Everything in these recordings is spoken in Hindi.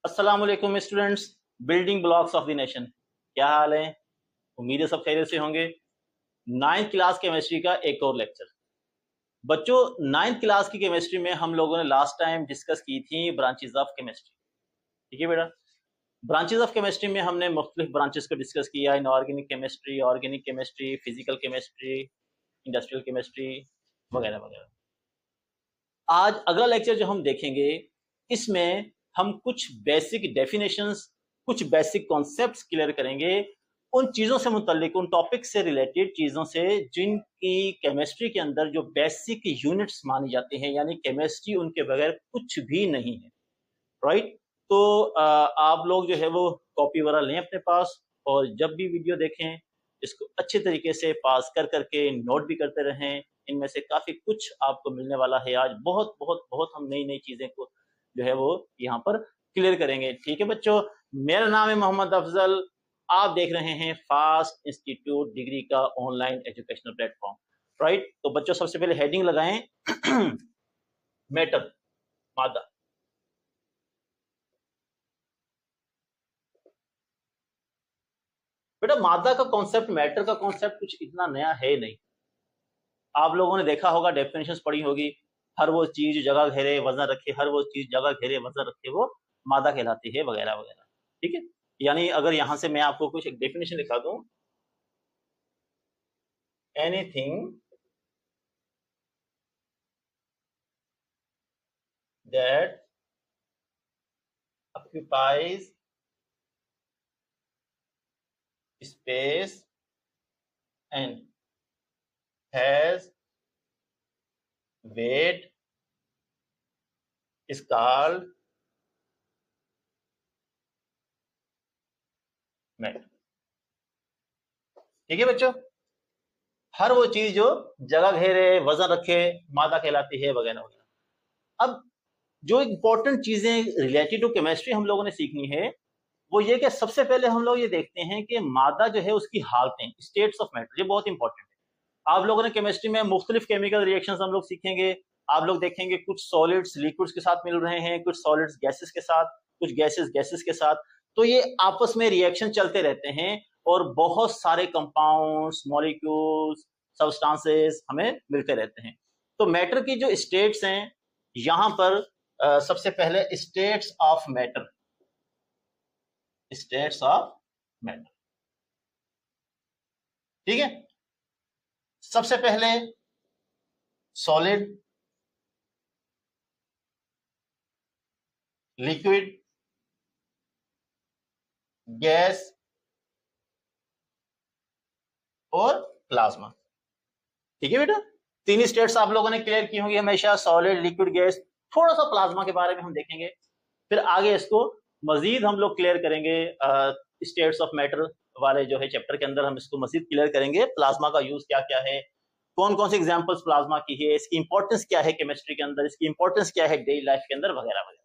अस्सलाम वालेकुम students. Building blocks of the nation, क्या हाल है? उम्मीद है सब खैरियत से होंगे। नाइन्थ क्लास केमिस्ट्री का एक और लेक्चर। बच्चों, नाइन्थ क्लास की केमिस्ट्री में हम लोगों ने लास्ट टाइम डिस्कस की थी ब्रांचेस ऑफ केमिस्ट्री। ठीक है बेटा, ब्रांचेस ऑफ केमिस्ट्री में हमने मुख्तलिफ ब्रांचेस को डिस्कस किया। Inorganic chemistry, physical chemistry, industrial chemistry वगैरह वगैरह। आज अगला लेक्चर जो हम देखेंगे, इसमें हम कुछ बेसिक डेफिनेशंस, कुछ बेसिक कॉन्सेप्ट्स क्लियर करेंगे उन चीजों से मुतल्लिक, उन टॉपिक से रिलेटेड चीजों से जिनकी केमिस्ट्री के अंदर जो बेसिक यूनिट्स मानी जाती हैं, यानी केमिस्ट्री उनके बगैर कुछ भी नहीं है। राइट? तो आप लोग जो है वो कॉपी वगैरह लें अपने पास, और जब भी वीडियो देखें इसको अच्छे तरीके से पास कर करके नोट भी करते रहें। इनमें से काफी कुछ आपको मिलने वाला है। आज बहुत बहुत बहुत हम नई नई चीजें को जो है वो यहाँ पर क्लियर करेंगे। ठीक है बच्चों, मेरा नाम है मोहम्मद अफजल। आप देख रहे हैं फास्ट इंस्टीट्यूट डिग्री का ऑनलाइन एजुकेशनल प्लेटफॉर्म। राइट? तो बच्चों, सबसे पहले हेडिंग लगाएं मैटर, मादा। बेटा, मादा का कॉन्सेप्ट, मैटर का कॉन्सेप्ट कुछ इतना नया है नहीं। आप लोगों ने देखा होगा, डेफिनेशंस पढ़ी होगी। हर वो चीज जगह घेरे वजन रखे, हर वो चीज जगह घेरे वजन रखे, वो मादा कहलाती है, वगैरह वगैरह। ठीक है? यानी अगर यहां से मैं आपको कुछ एक डेफिनेशन लिखा दूं, anything that occupies space and has weight is called matter. ठीक है बच्चों, हर वो चीज जो जगह घेरे वजन रखे मादा कहलाती है, वगैरह वगैरह। अब जो इंपॉर्टेंट चीजें रिलेटेड टू केमिस्ट्री हम लोगों ने सीखनी है, वो ये कि सबसे पहले हम लोग ये देखते हैं कि मादा जो है उसकी हालतें, स्टेट्स ऑफ मैटर, ये बहुत इंपॉर्टेंट है। आप लोगों ने केमिस्ट्री में मुख्तलिफ केमिकल रिएक्शंस हम लोग सीखेंगे। आप लोग देखेंगे कुछ सॉलिड्स लिक्विड्स के साथ मिल रहे हैं, कुछ सॉलिड्स गैसेस के साथ, कुछ गैसेस गैसेस के साथ। तो ये आपस में रिएक्शन चलते रहते हैं और बहुत सारे कंपाउंड्स, मॉलिक्यूल्स, सब्सटेंसेस हमें मिलते रहते हैं। तो मैटर की जो स्टेट्स हैं, यहां पर सबसे पहले states of matter, states of matter. ठीक है? सबसे पहले सॉलिड, लिक्विड, गैस और प्लाज्मा। ठीक है बेटा, तीन स्टेट्स आप लोगों ने क्लियर की होंगी हमेशा, सॉलिड, लिक्विड, गैस। थोड़ा सा प्लाज्मा के बारे में हम देखेंगे, फिर आगे इसको मजीद हम लोग क्लियर करेंगे। स्टेट्स ऑफ मैटर वाले जो है चैप्टर के अंदर हम इसको मजीद क्लियर करेंगे। प्लाज्मा का यूज क्या क्या है, कौन कौन सी एग्जांपल्स प्लाज्मा की है, इसकी इंपॉर्टेंस क्या है केमिस्ट्री के अंदर, इसकी इंपॉर्टेंस क्या है डेली लाइफ के अंदर, वगैरह वगैरह।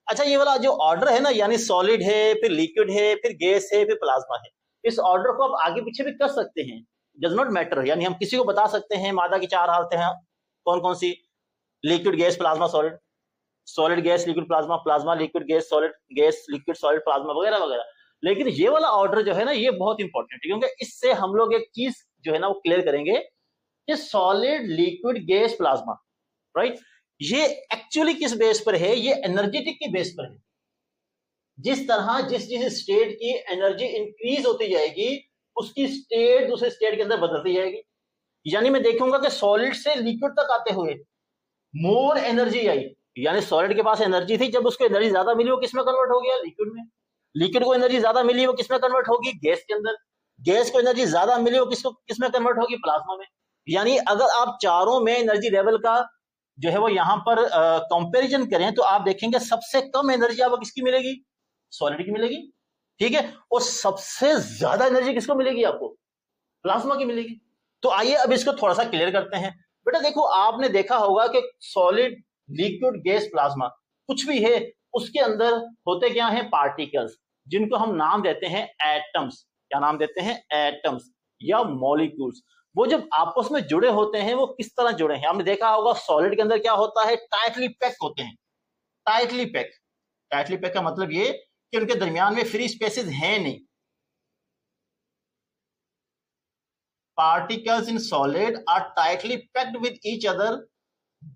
अच्छा, ये वाला जो ऑर्डर है ना, यानी सॉलिड है, फिर लिक्विड है, फिर गैस है, फिर प्लाज्मा है, इस ऑर्डर को आप आगे पीछे भी कर सकते हैं, डज नॉट मैटर। यानी हम किसी को बता सकते हैं मादा की चार हालतें हैं, कौन कौन सी, liquid gas plasma solid, solid gas liquid plasma, plasma liquid gas solid, gas liquid solid plasma, वगैरह वगैरह। लेकिन ये वाला ऑर्डर जो है ना, ये बहुत इंपॉर्टेंट है, क्योंकि इससे हम लोग एक चीज जो है ना वो क्लियर करेंगे कि solid, liquid, gas, plasma, right, ये एक्चुअली किस बेस पर है? ये एनर्जेटिक की बेस पर है। जिस तरह जिस जिस स्टेट की एनर्जी इंक्रीज होती जाएगी, उसकी स्टेट दूसरे स्टेट के अंदर बदलती जाएगी। यानी मैं देखूंगा कि सॉलिड से लिक्विड तक आते हुए मोर एनर्जी आई, यानी सॉलिड के पास एनर्जी थी, जब उसको एनर्जी ज्यादा मिली वो किसमें कन्वर्ट हो गया? लिक्विड में। लिक्विड को एनर्जी ज्यादा मिली वो किसमें कन्वर्ट होगी? गैस के अंदर। गैस को एनर्जी ज्यादा मिली वो किसमें कन्वर्ट होगी? प्लाज्मा में। यानी अगर आप चारों में एनर्जी लेवल का जो है वो यहाँ पर कंपैरिजन करें, तो आप देखेंगे सबसे कम एनर्जी आपको किसकी मिलेगी? सॉलिड की मिलेगी। ठीक है? और सबसे ज्यादा एनर्जी किसको मिलेगी? आपको प्लाज्मा की मिलेगी। तो आइए अब इसको थोड़ा सा क्लियर करते हैं। बेटा देखो, आपने देखा होगा कि सॉलिड, लिक्विड, गैस, प्लाज्मा कुछ भी है, उसके अंदर होते क्या है? पार्टिकल्स, जिनको हम नाम देते हैं एटम्स। क्या नाम देते हैं? एटम्स या मॉलिक्यूल्स। वो जब आपस में जुड़े होते हैं, वो किस तरह जुड़े हैं? आपने देखा होगा सॉलिड के अंदर क्या होता है? टाइटली पैक होते हैं, टाइटली पैक। टाइटली पैक का मतलब ये कि उनके दरमियान में फ्री स्पेसेस हैं नहीं। Particles in solid are tightly packed with each other.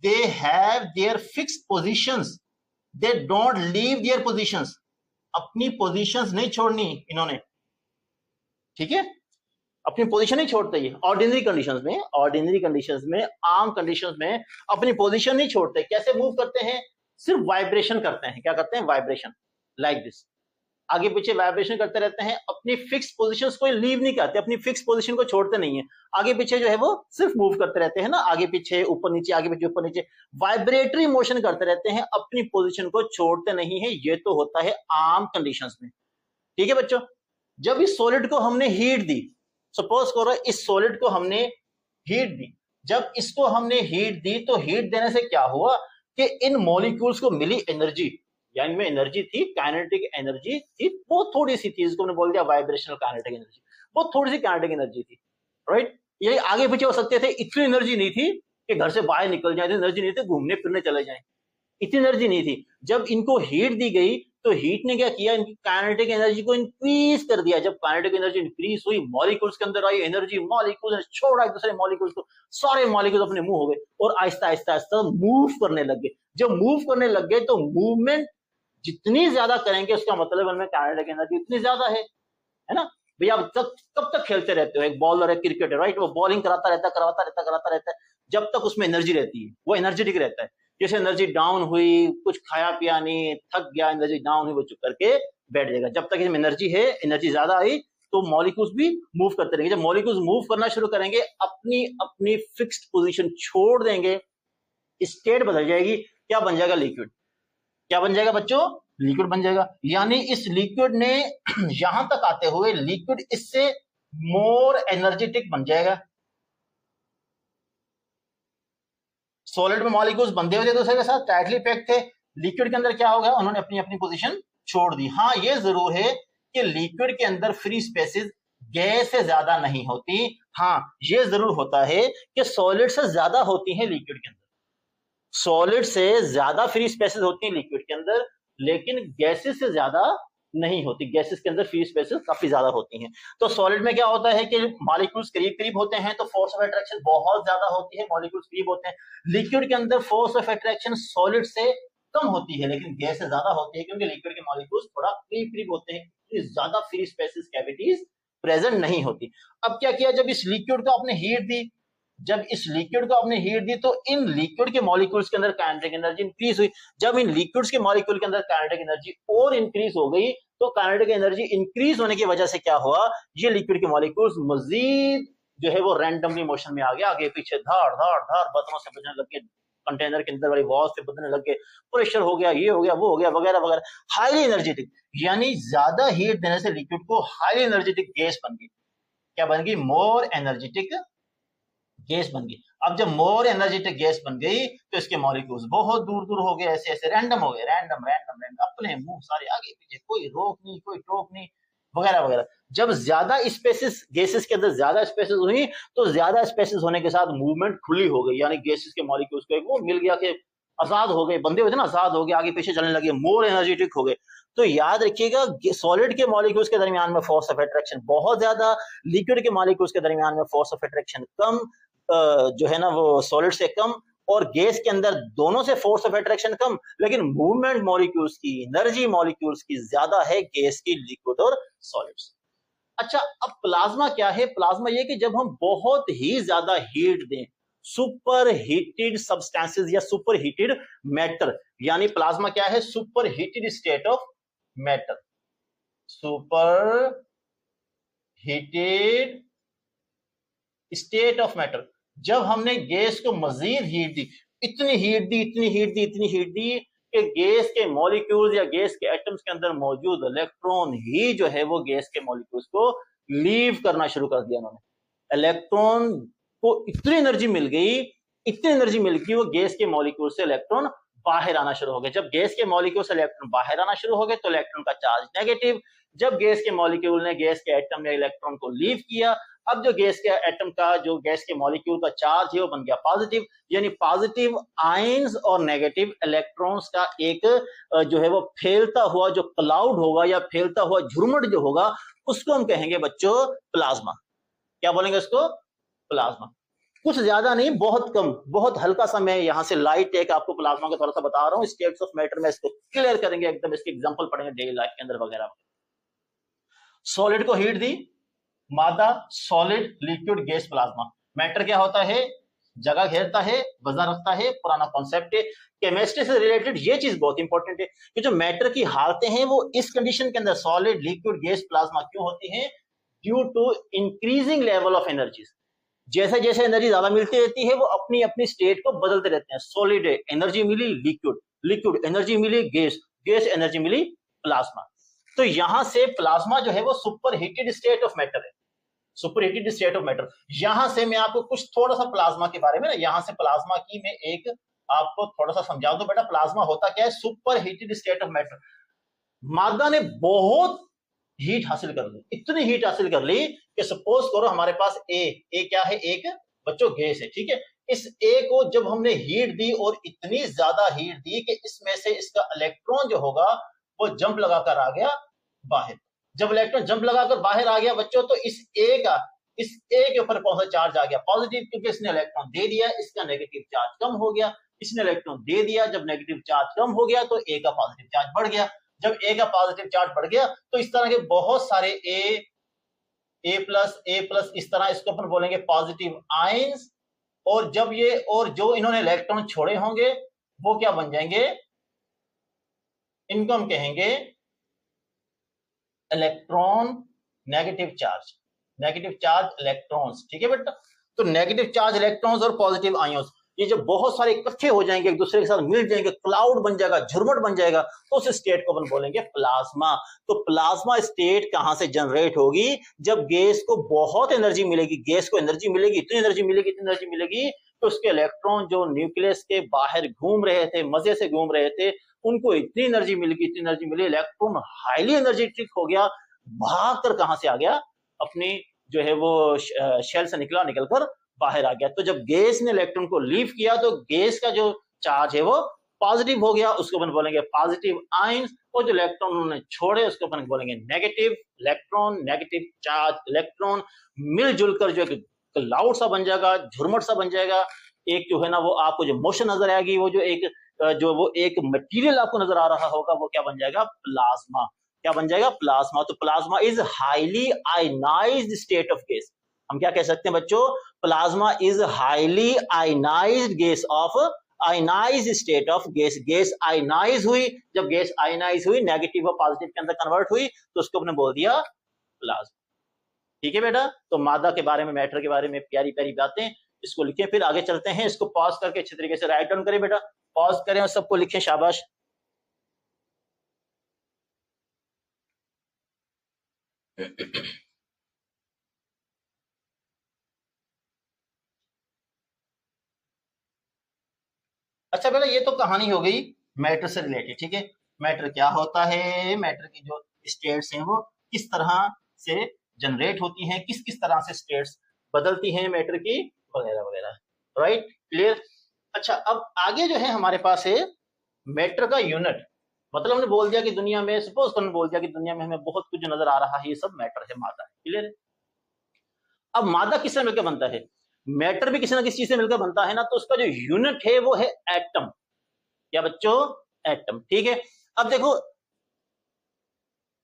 They have their fixed positions. They don't leave their positions. अपनी positions नहीं छोड़नी इन्होंने, ठीक है, अपनी पोजीशन नहीं छोड़ते ये ऑर्डिनरी कंडीशंस में, आम कंडीशंस में अपनी पोजीशन नहीं छोड़ते। कैसे मूव करते हैं? सिर्फ वाइब्रेशन करते हैं। क्या करते हैं? वाइब्रेशन, लाइक दिस, आगे पीछे वाइब्रेशन करते रहते हैं। अपनी फिक्स पोजीशंस को लीव नहीं करते, अपनी फिक्स पोजीशन को छोड़ते नहीं है। आगे पीछे जो है वो सिर्फ मूव करते रहते हैं ना, आगे पीछे ऊपर नीचे, आगे पीछे ऊपर नीचे, वाइब्रेटरी मोशन करते रहते हैं, अपनी पोजीशन को छोड़ते नहीं है। ये तो होता है आम कंडीशंस में, ठीक है बच्चों। जब इस सॉलिड को हमने हीट दी, सपोज करो इस सॉलिड को हमने हीट दी, जब इसको हमने हीट दी तो हीट देने से क्या हुआ कि इन मॉलिक्यूल्स को मिली एनर्जी, या इनमें एनर्जी थी, काइनेटिक एनर्जी थी, वो थोड़ी सी थी, इसको हमने बोल दिया वाइब्रेशनल काइनेटिक एनर्जी, वो थोड़ी सी काइनेटिक एनर्जी थी, राइट। ये आगे पीछे हो सकते थे, इतनी एनर्जी नहीं थी कि घर से बाहर निकल जाए, एनर्जी नहीं थी घूमने फिरने चले जाए, इतनी एनर्जी नहीं थी। जब इनको हीट दी गई तो हीट ने क्या किया, इनकी काइनेटिक एनर्जी को इंक्रीज कर दिया। जब काइनेटिक एनर्जी इंक्रीज हुई, मॉलिक्यूल्स के अंदर आई एनर्जी, मॉलिक्यूल्स ने छोड़ा एक दूसरे मॉलिक्यूल्स को, सारे मॉलिक्यूल्स अपने मूव हो गए और आहिस्ता आहिस्ता आहिस्ता मूव करने लग गए। जब मूव करने लग गए तो मूवमेंट जितनी ज्यादा करेंगे उसका मतलब उनमें काइनेटिक एनर्जी इतनी ज्यादा है ना। भैया अब तक कब तक खेलते रहते हो, एक बॉलर है, क्रिकेट है, राइट, वो बॉलिंग कराता रहता है, जब तक उसमें एनर्जी रहती है वो एनर्जेटिक रहता है। जैसे एनर्जी डाउन हुई, कुछ खाया पिया नहीं, थक गया, एनर्जी डाउन हुई, वो चुप करके बैठ जाएगा। जब तक इसमें एनर्जी है, एनर्जी ज्यादा आई तो मॉलिक्यूल्स भी मूव करते रहेंगे। जब मॉलिक्यूल्स मूव करना शुरू करेंगे, अपनी अपनी फिक्स्ड पोजीशन छोड़ देंगे, स्टेट बदल जाएगी, क्या बन जाएगा? लिक्विड। क्या बन जाएगा बच्चों? लिक्विड बन जाएगा। यानी इस लिक्विड ने यहां तक आते हुए लिक्विड इससे मोर एनर्जेटिक बन जाएगा। सॉलिड में मॉलिक्यूल्स बंधे हुए थे दूसरे के साथ, टाइटली पैक्ड थे। लिक्विड के अंदर क्या हो गया? उन्होंने अपनी अपनी पोजीशन छोड़ दी। हाँ, ये जरूर है कि लिक्विड के अंदर फ्री स्पेसेस गैस से ज्यादा नहीं होती। हाँ, ये जरूर होता है कि सॉलिड से ज्यादा होती है लिक्विड के अंदर, सॉलिड से ज्यादा फ्री स्पेसेस होती हैं लिक्विड के अंदर, लेकिन गैसेस से ज्यादा नहीं होती। गैसेस के अंदर फ्री स्पेसेस काफी ज्यादा होती हैं। तो सॉलिड में क्या होता है कि मॉलिक्यूल्स करीब करीब होते हैं तो फोर्स ऑफ अट्रैक्शन बहुत ज्यादा होती है, मॉलिक्यूल्स करीब होते हैं। लिक्विड के अंदर फोर्स ऑफ अट्रैक्शन सॉलिड से कम होती है लेकिन गैस से ज्यादा होती है, क्योंकि लिक्विड के मॉलिक्यूल्स थोड़ा करीब करीब होते हैं, ज्यादा फ्री स्पेसेस कैविटीज प्रेजेंट नहीं होती। अब क्या किया, जब इस लिक्विड को आपने हीट दी, तो इन लिक्विड के मॉलिक्यूल्स के अंदर काइनेटिक एनर्जी इंक्रीज हुई। जब इन लिक्विड्स के मॉलिक्यूल के अंदर काइनेटिक एनर्जी और इंक्रीज हो गई तो काइनेटिक एनर्जी इंक्रीज होने की वजह से क्या हुआ, ये लिक्विड के मॉलिक्यूल्स मजीद जो है वो रैंडमली मोशन में आ गया, आगे पीछे धाड़ धाड़ धाड़ बटनों से बजने लग गए, कंटेनर के अंदर वाली वॉल से बदलने लग गए, प्रेशर हो गया, ये हो गया, वो हो गया, वगैरह वगैरह। हाईली एनर्जेटिक, यानी ज्यादा हीट देने से लिक्विड को हाईली एनर्जेटिक गैस बन गई। क्या बन गई? मोर एनर्जेटिक गैस बन गई। अब जब मोर एनर्जेटिक गैस बन गई तो इसके मॉलिक्यूल्स बहुत दूर दूर हो गए, ऐसे ऐसे रैंडम हो गए, रैंडम अपने मुंह सारे आगे पीछे, कोई रोक नहीं, कोई टोक नहीं, वगैरह वगैरह। जब ज्यादा स्पेसेस, गैसेस के अंदर ज्यादा स्पेसेस हुई तो ज्यादा स्पेसेस होने के साथ मूवमेंट खुली हो गई, यानी गैसेस के मॉलिक्यूल्स को वो मिल गया कि आजाद हो गए, बंधे हुए थे ना, आजाद हो गए, आगे पीछे चलने लगे, मोर एनर्जेटिक हो गए। तो याद रखिएगा, सॉलिड के मॉलिक्यूल्स के दरमियान में फोर्स ऑफ अट्रैक्शन बहुत ज्यादा, लिक्विड के मॉलिक्यूल्स के दरमियान में फोर्स ऑफ अट्रैक्शन कम, जो है ना वो सॉलिड से कम, और गैस के अंदर दोनों से फोर्स ऑफ अट्रैक्शन कम, लेकिन मूवमेंट मॉलिक्यूल्स की, एनर्जी मॉलिक्यूल्स की ज्यादा है गैस की, लिक्विड और सॉलिड्स। अच्छा, अब प्लाज्मा क्या है? प्लाज्मा ये कि जब हम बहुत ही ज्यादा हीट दें, सुपर हीटेड सब्सटेंसेस या सुपर हीटेड मैटर, यानी प्लाज्मा क्या है? Super heated state of matter, super heated state of matter. जब हमने गैस को मजीद हीट दी, इतनी हीट दी कि गैस के मॉलिक्यूल्स या गैस के एटम्स के अंदर मौजूद इलेक्ट्रॉन ही जो है वो गैस के मॉलिक्यूल्स को लीव करना शुरू कर दिया उन्होंने। इलेक्ट्रॉन को इतनी एनर्जी मिल गई वो गैस के मॉलिक्यूल से इलेक्ट्रॉन बाहर आना शुरू हो गए। जब गैस के मॉलिक्यूल से इलेक्ट्रॉन बाहर आना शुरू हो गए तो इलेक्ट्रॉन का चार्ज नेगेटिव, जब गैस के मॉलिक्यूल ने गैस के एटम या इलेक्ट्रॉन को लीव किया, अब जो गैस के एटम का, जो गैस के मॉलिक्यूल का चार्ज है वो बन गया पॉजिटिव, यानी पॉजिटिव आयंस और नेगेटिव इलेक्ट्रॉन्स का एक जो है वो फैलता हुआ जो क्लाउड होगा या फैलता हुआ झुरमुट जो होगा, उसको हम कहेंगे बच्चों प्लाज्मा। क्या बोलेंगे उसको? प्लाज्मा। कुछ ज्यादा नहीं, बहुत कम, बहुत हल्का सा मैं यहाँ से लाइट एक आपको प्लाज्मा का थोड़ा सा बता रहा हूँ। स्टेट्स ऑफ मैटर में इसको क्लियर करेंगे एकदम, इसके एग्जांपल पढ़ेंगे डेली लाइफ के अंदर वगैरह। सॉलिड को हीट दी, मादा, solid, liquid, gas, plasma. Matter क्या होता है? जगह घेरता है, वजन रखता है, पुराना कॉन्सेप्ट है। केमिस्ट्री से रिलेटेड ये चीज बहुत इंपॉर्टेंट है कि जो मैटर की हालतें हैं वो इस कंडीशन के अंदर सॉलिड, लिक्विड, गैस, प्लाज्मा क्यों होती हैं? Due to increasing level of energies. जैसे जैसे एनर्जी ज्यादा मिलती रहती है वो अपनी अपनी स्टेट को बदलते रहते हैं। सॉलिड एनर्जी मिली लिक्विड, लिक्विड एनर्जी मिली गैस, गैस एनर्जी मिली प्लाज्मा। तो यहां से प्लाज्मा जो है वो super heated state of matter है, super heated state of matter. यहां से मैं आपको कुछ थोड़ा सा प्लाज्मा के बारे में ना, यहां से प्लाज्मा की मैं एक आपको थोड़ा सा समझा दूं। बेटा प्लाज्मा होता क्या है? Super heated state of matter. मादा ने बहुत हीट हासिल कर ली, इतनी हीट हासिल कर ली कि सपोज करो हमारे पास ए क्या है? एक बच्चों गैस है, ठीक है। इस ए को जब हमने हीट दी और इतनी ज्यादा हीट दी कि इसमें से इसका इलेक्ट्रॉन जो होगा वो जंप लगाकर आ गया बाहर। जब इलेक्ट्रॉन जंप लगाकर बाहर आ गया बच्चों, तो इस ए के ऊपर कौन सा चार्ज आ गया? पॉजिटिव, क्योंकि इसने इलेक्ट्रॉन दे दिया। इसका नेगेटिव चार्ज कम हो गया, इसने इलेक्ट्रॉन दे दिया। जब नेगेटिव चार्ज कम हो गया तो ए का पॉजिटिव चार्ज बढ़ गया। जब ए का पॉजिटिव चार्ज बढ़ गया तो इस तरह के बहुत सारे ए प्लस इस तरह इसको अपन बोलेंगे पॉजिटिव आयंस। और जब ये और जो इन्होंने इलेक्ट्रॉन छोड़े होंगे वो क्या बन जाएंगे? इनको हम कहेंगे electron negative charge, negative charge electrons, ठीक है बेटा। तो नेगेटिव चार्ज इलेक्ट्रॉन्स और पॉजिटिव आयंस ये जब बहुत सारे इकट्ठे हो जाएंगे, एक दूसरे के साथ मिल जाएंगे, क्लाउड बन जाएगा, झुरमुट बन जाएगा, तो उस स्टेट को अपन बोलेंगे प्लाज्मा। तो प्लाज्मा स्टेट कहां से जनरेट होगी? जब गैस को बहुत एनर्जी मिलेगी, गैस को एनर्जी मिलेगी, इतनी एनर्जी मिलेगी, इतनी एनर्जी मिलेगी तो उसके इलेक्ट्रॉन जो न्यूक्लियस के बाहर घूम रहे थे, मजे से घूम रहे थे, उनको इतनी एनर्जी मिलेगी, इतनी एनर्जी मिली, इलेक्ट्रॉन हाईली एनर्जेटिक हो गया, भागकर कहां से आ गया? अपनी जो है वो शेल से निकलकर बाहर आ गया। तो जब गैस ने इलेक्ट्रॉन को लीव किया तो गैस का जो चार्ज है वो पॉजिटिव हो गया, उसको अपन बोलेंगे पॉजिटिव आयंस। और जो इलेक्ट्रॉन उन्होंने छोड़े उसको अपन बोलेंगे negative electron, negative charge electron मिलजुल कर जो एक क्लाउड सा बन जाएगा, झुरमुट सा बन जाएगा। एक जो है ना वो आपको जो मोशन नजर आएगी, वो जो एक मटेरियल आपको नजर आ रहा होगा वो क्या बन जाएगा? प्लाज्मा। क्या बन जाएगा? प्लाज्मा। तो plasma is highly ionised state of gas. हम क्या कह सकते हैं बच्चों? Plasma is highly ionised gas of ionised state of gas. Gas ionise हुई, जब गैस आयनाइज हुई नेगेटिव और पॉजिटिव के अंदर कन्वर्ट हुई तो उसको अपने बोल दिया प्लाज्मा। ठीक है बेटा। तो मादा के बारे में, मैटर के बारे में प्यारी प्यारी बातें, इसको लिखें। फिर आगे चलते हैं। इसको पॉज करके अच्छे तरीके से राइट डाउन करें बेटा, पॉज करें और सबको लिखें, शाबाश। अच्छा बेटा ये तो कहानी हो गई मैटर से रिलेटेड, ठीक है। मैटर क्या होता है, मैटर की जो स्टेट्स हैं वो किस तरह से जनरेट होती हैं, किस किस तरह से स्टेट्स बदलती हैं मैटर की, वगैरह वगैरह। Right, clear. अच्छा अब आगे जो है हमारे पास है मैटर का यूनिट। मतलब हमने बोल दिया कि दुनिया में, सपोज हमने बोल दिया कि दुनिया में हमें बहुत कुछ नजर आ रहा है, ये सब मैटर है, मादा है, क्लियर है। अब मादा किससे मिलकर बनता है? मैटर भी किसी ना किसी चीज से मिलकर बनता है ना, तो उसका जो यूनिट है वो है एटम। क्या बच्चों? एटम, ठीक है। अब देखो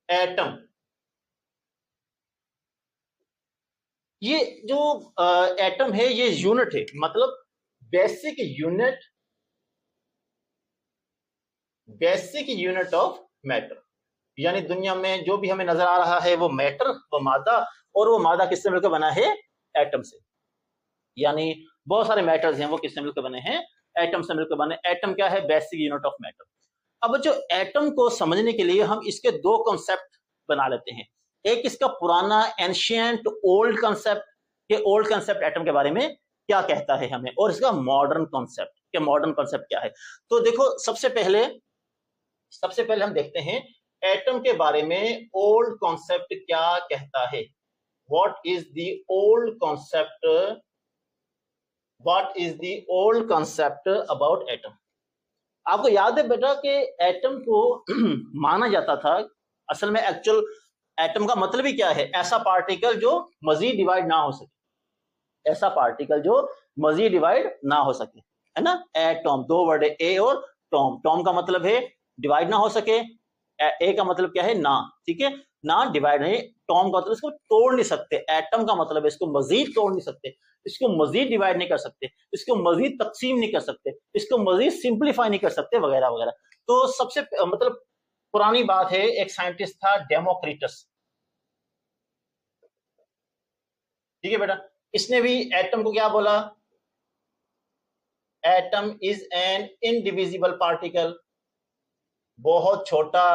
एटम, ये जो एटम है ये यूनिट है, मतलब बेसिक यूनिट ऑफ मैटर। यानी दुनिया में जो भी हमें नजर आ रहा है वो मैटर, वो मादा, और वो मादा किससे मिलकर बना है? एटम से। यानी बहुत सारे मैटर्स हैं वो किससे मिलकर बने हैं? एटम से मिलकर बने। एटम क्या है? Basic unit of matter. अब जो एटम को समझने के लिए हम इसके दो कॉन्सेप्ट बना लेते हैं। एक इसका पुराना एंशिएंट ओल्ड कॉन्सेप्ट, ये ओल्ड कॉन्सेप्ट एटम के बारे में क्या कहता है हमें, और इसका मॉडर्न कॉन्सेप्ट, के मॉडर्न कॉन्सेप्ट क्या है। तो देखो सबसे पहले हम देखते हैं एटम के बारे में ओल्ड कॉन्सेप्ट क्या कहता है। what is the old concept, what is the old concept about atom? आपको याद है बेटा कि एटम को माना जाता था, असल में एक्चुअल एटम का मतलब ही क्या है? ऐसा पार्टिकल जो मजीद डिवाइड ना हो सके, ऐसा पार्टिकल जो मजीद डिवाइड ना हो सके, है ना? एटम, दो वर्ड है, ए और टॉम। टॉम का मतलब है डिवाइड ना हो सके, ए का मतलब क्या है? ना, ठीक है, ना डिवाइड नहीं। टॉम का मतलब इसको तोड़ नहीं सकते, एटम का मतलब है इसको मजीद तोड़ नहीं सकते, इसको मजीद डिवाइड नहीं कर सकते, इसको मजीद तकसीम नहीं कर सकते, इसको मजीद सिंप्लीफाई नहीं कर सकते, वगैरह वगैरह। तो सबसे मतलब पुरानी बात है, एक साइंटिस्ट था डेमोक्रिटस, ठीक है बेटा, इसने भी एटम को क्या बोला? Atom is an indivisible particle, बहुत छोटा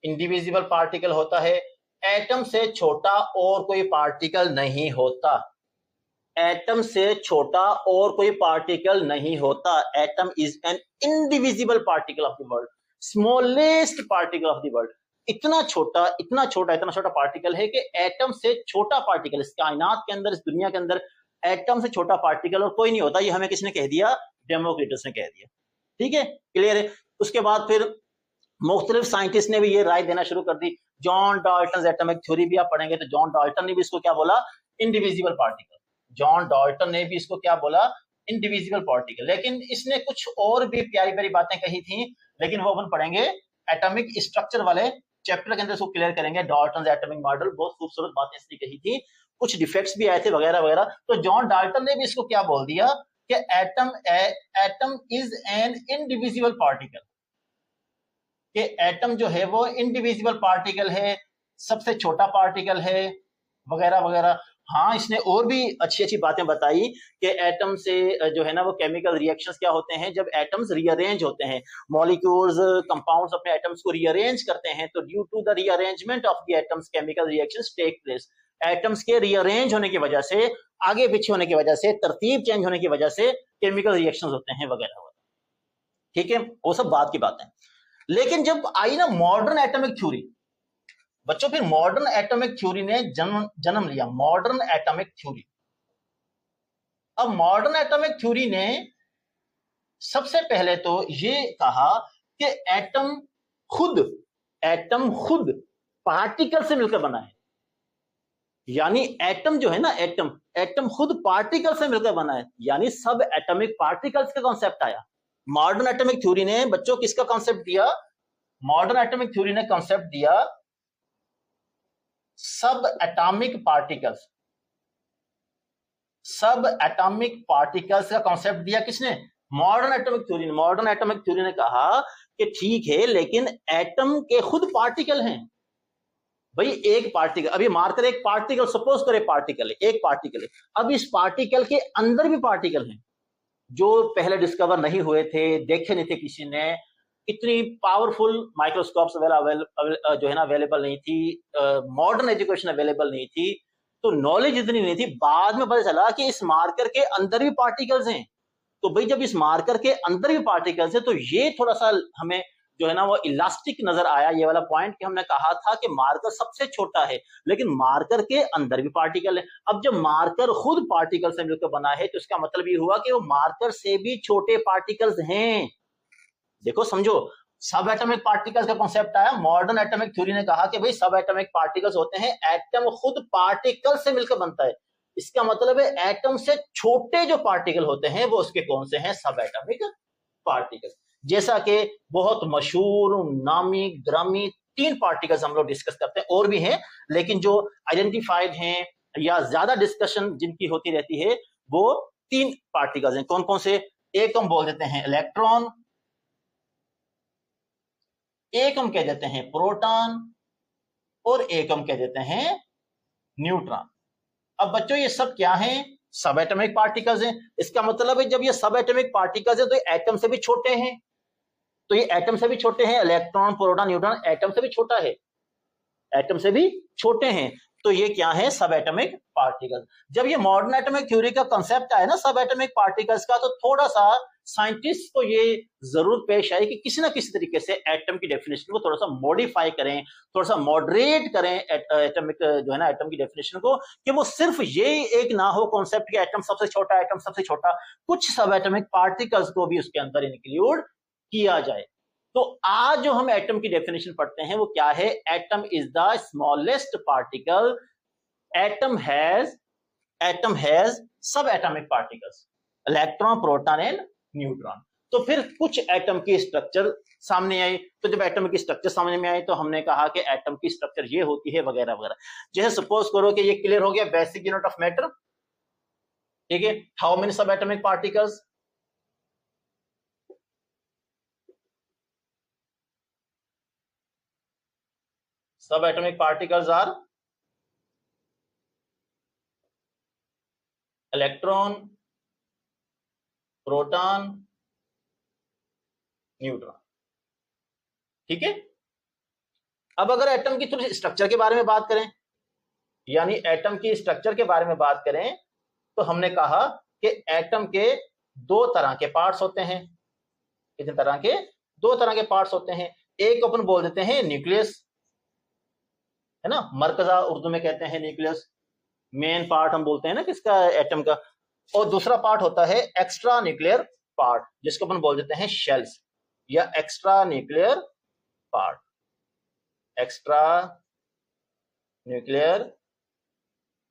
इंडिविजिबल पार्टिकल होता है। एटम से छोटा और कोई पार्टिकल नहीं होता, एटम से छोटा और कोई पार्टिकल नहीं होता। Atom is an indivisible particle of the world, smallest particle of the world. इतना छोटा, इतना छोटा, इतना छोटा पार्टिकल है कि एटम से छोटा पार्टिकल इस कायनात के अंदर, इस दुनिया के अंदर एटम से छोटा पार्टिकल और कोई नहीं होता। ये हमें किसने कह दिया? डेमोक्रिटस ने कह दिया, ठीक है, क्लियर है। उसके बाद फिर मुख्तलिफ साइंटिस्ट ने भी ये राय देना शुरू कर दी। जॉन डाल्टन एटॉमिक थ्योरी भी आप पढ़ेंगे तो जॉन डाल्टन ने भी इसको क्या बोला? Indivisible particle. जॉन डाल्टन ने भी इसको क्या बोला? Indivisible particle. लेकिन इसने कुछ और भी प्यारी प्यारी बातें कही थी, लेकिन वो अपन पढ़ेंगे एटॉमिक स्ट्रक्चर वाले चैप्टर के अंदर, इसको क्लियर करेंगे। डाल्टन एटॉमिक मॉडल, बहुत खूबसूरत बातें इसने कही थी, कुछ डिफेक्ट्स भी आए थे, वगैरह वगैरह। तो जॉन डाल्टन ने भी इसको क्या बोल दिया कि atom is an indivisible particle, कि एटम जो है वो इंडिविजिबल पार्टिकल है, सबसे छोटा पार्टिकल है, वगैरह वगैरह। हाँ, इसने और भी अच्छी अच्छी बातें बताई कि एटम से जो है ना वो केमिकल रिएक्शंस क्या होते हैं, जब एटम्स रीअरेंज होते हैं, मॉलिक्यूल्स, कंपाउंड्स अपने एटम्स को रीअरेंज करते हैं, तो due to the rearrangement of the atoms chemical reactions take place. Atoms के रीअरेंज होने की वजह से, आगे पीछे होने की वजह से, तरतीब चेंज होने की वजह से केमिकल रिएक्शंस होते हैं, वगैरह वगैरह, ठीक है, वो सब बात की बातें। लेकिन जब आई ना मॉडर्न एटॉमिक थ्योरी, बच्चों, फिर मॉडर्न एटॉमिक थ्योरी ने जन्म लिया, मॉडर्न एटॉमिक थ्योरी। अब मॉडर्न एटॉमिक थ्योरी ने सबसे पहले तो ये कहा कि एटम खुद पार्टिकल से मिलकर बना है। यानी एटम जो है ना, एटम खुद पार्टिकल से मिलकर बना है, यानी सब एटॉमिक पार्टिकल्स का कॉन्सेप्ट आया। मॉडर्न एटॉमिक थ्योरी ने बच्चों किसका कॉन्सेप्ट दिया? मॉडर्न एटॉमिक थ्योरी ने कॉन्सेप्ट दिया सब एटॉमिक पार्टिकल्स, सब एटॉमिक पार्टिकल्स का कॉन्सेप्ट दिया किसने? मॉडर्न एटॉमिक थ्योरी ने। मॉडर्न एटॉमिक थ्योरी ने कहा कि ठीक है, लेकिन एटम के खुद पार्टिकल हैं। भाई एक पार्टिकल, अभी मार्कर एक पार्टिकल, सपोज करें पार्टिकल है, एक पार्टिकल है, अब इस पार्टिकल के अंदर भी पार्टिकल हैं जो पहले डिस्कवर नहीं हुए थे, देखे नहीं थे किसी ने, इतनी पावरफुल माइक्रोस्कोप्स जो है ना अवेलेबल नहीं थी, मॉडर्न एजुकेशन अवेलेबल नहीं थी, तो नॉलेज इतनी नहीं थी। बाद में पता चला कि इस मार्कर के अंदर भी पार्टिकल्स हैं। तो भाई जब इस मार्कर के अंदर भी पार्टिकल्स हैं, तो ये थोड़ा सा हमें जो है ना वो इलास्टिक नजर आया, ये वाला पॉइंट कि हमने कहा था कि मार्कर सबसे छोटा है, लेकिन मार्कर के अंदर भी पार्टिकल है। अब जब मार्कर खुद पार्टिकल से मिलकर बना है, तो इसका मतलब ये हुआ कि वो मार्कर से भी छोटे पार्टिकल्स हैं। देखो समझो, सब एटॉमिक पार्टिकल्स का कॉन्सेप्ट आया, मॉडर्न एटॉमिक थ्योरी ने कहा कि भाई सब एटॉमिक पार्टिकल्स होते हैं, एटम खुद पार्टिकल से मिलकर बनता है। इसका मतलब है एटम से छोटे जो पार्टिकल होते हैं वो उसके कौन से हैं? सब एटॉमिक पार्टिकल। जैसा कि बहुत मशहूर, नामी, ग्रामी 3 पार्टिकल्स हम लोग डिस्कस करते हैं, और भी हैं, लेकिन जो आइडेंटिफाइड हैं या ज्यादा डिस्कशन जिनकी होती रहती है, वो 3 पार्टिकल्स हैं। कौन कौन से? एक हम बोल देते हैं इलेक्ट्रॉन, एक हम कह देते हैं प्रोटॉन, और एक हम कह देते हैं न्यूट्रॉन। अब बच्चों ये सब क्या हैं? सब एटॉमिक पार्टिकल्स हैं। इसका मतलब है जब ये सब एटॉमिक पार्टिकल्स हैं तो एटम से भी छोटे हैं, तो ये एटम से भी छोटे हैं, इलेक्ट्रॉन, प्रोटॉन, न्यूट्रॉन एटम से भी छोटा है, एटम से भी छोटे हैं, तो ये क्या है? सब एटॉमिक पार्टिकल्स। जब ये मॉडर्न एटॉमिक थ्योरी का कांसेप्ट आया ना सब एटॉमिक पार्टिकल्स का, तो थोड़ा सा साइंटिस्ट को ये जरूरत पेश आई कि किसी ना किसी तरीके से एटम की डेफिनेशन को थोड़ा सा मॉडिफाई करें, थोड़ा सा मॉडरेट करें एटमिक जो है ना एटम की डेफिनेशन को, कि वो सिर्फ ये एक ना हो कॉन्सेप्ट कि एटम सबसे छोटा, एटम सबसे छोटा, कुछ सब एटमिक पार्टिकल्स को भी उसके अंदर इंक्लूड किया जाए। तो आज जो हम एटम की डेफिनेशन पढ़ते हैं वो क्या है? Atom is the smallest particle, atom has sub atomic particles, electron, proton and neutron. तो फिर कुछ एटम की स्ट्रक्चर सामने आई, तो जब एटम की स्ट्रक्चर सामने में आई तो हमने कहा कि एटम की स्ट्रक्चर ये होती है वगैरह वगैरह। जैसे सपोज करो कि ये क्लियर हो गया बेसिक यूनिट ऑफ मैटर, ठीक है। हाउ मेनी सब एटॉमिक पार्टिकल्स? सब atomic particles are electron, proton, neutron, ठीक है। अब अगर एटम की थोड़ी स्ट्रक्चर के बारे में बात करें, यानी एटम की स्ट्रक्चर के बारे में बात करें, तो हमने कहा कि एटम के दो तरह के पार्ट्स होते हैं। कितने तरह के? दो तरह के पार्ट्स होते हैं। एक अपन बोल देते हैं न्यूक्लियस, है ना, मरकजा उर्दू में कहते हैं न्यूक्लियस, मेन पार्ट हम बोलते हैं ना किसका? एटम का। और दूसरा पार्ट होता है एक्स्ट्रा न्यूक्लियर पार्ट, जिसको अपन बोल देते हैं शेल्स या extra nuclear part, extra nuclear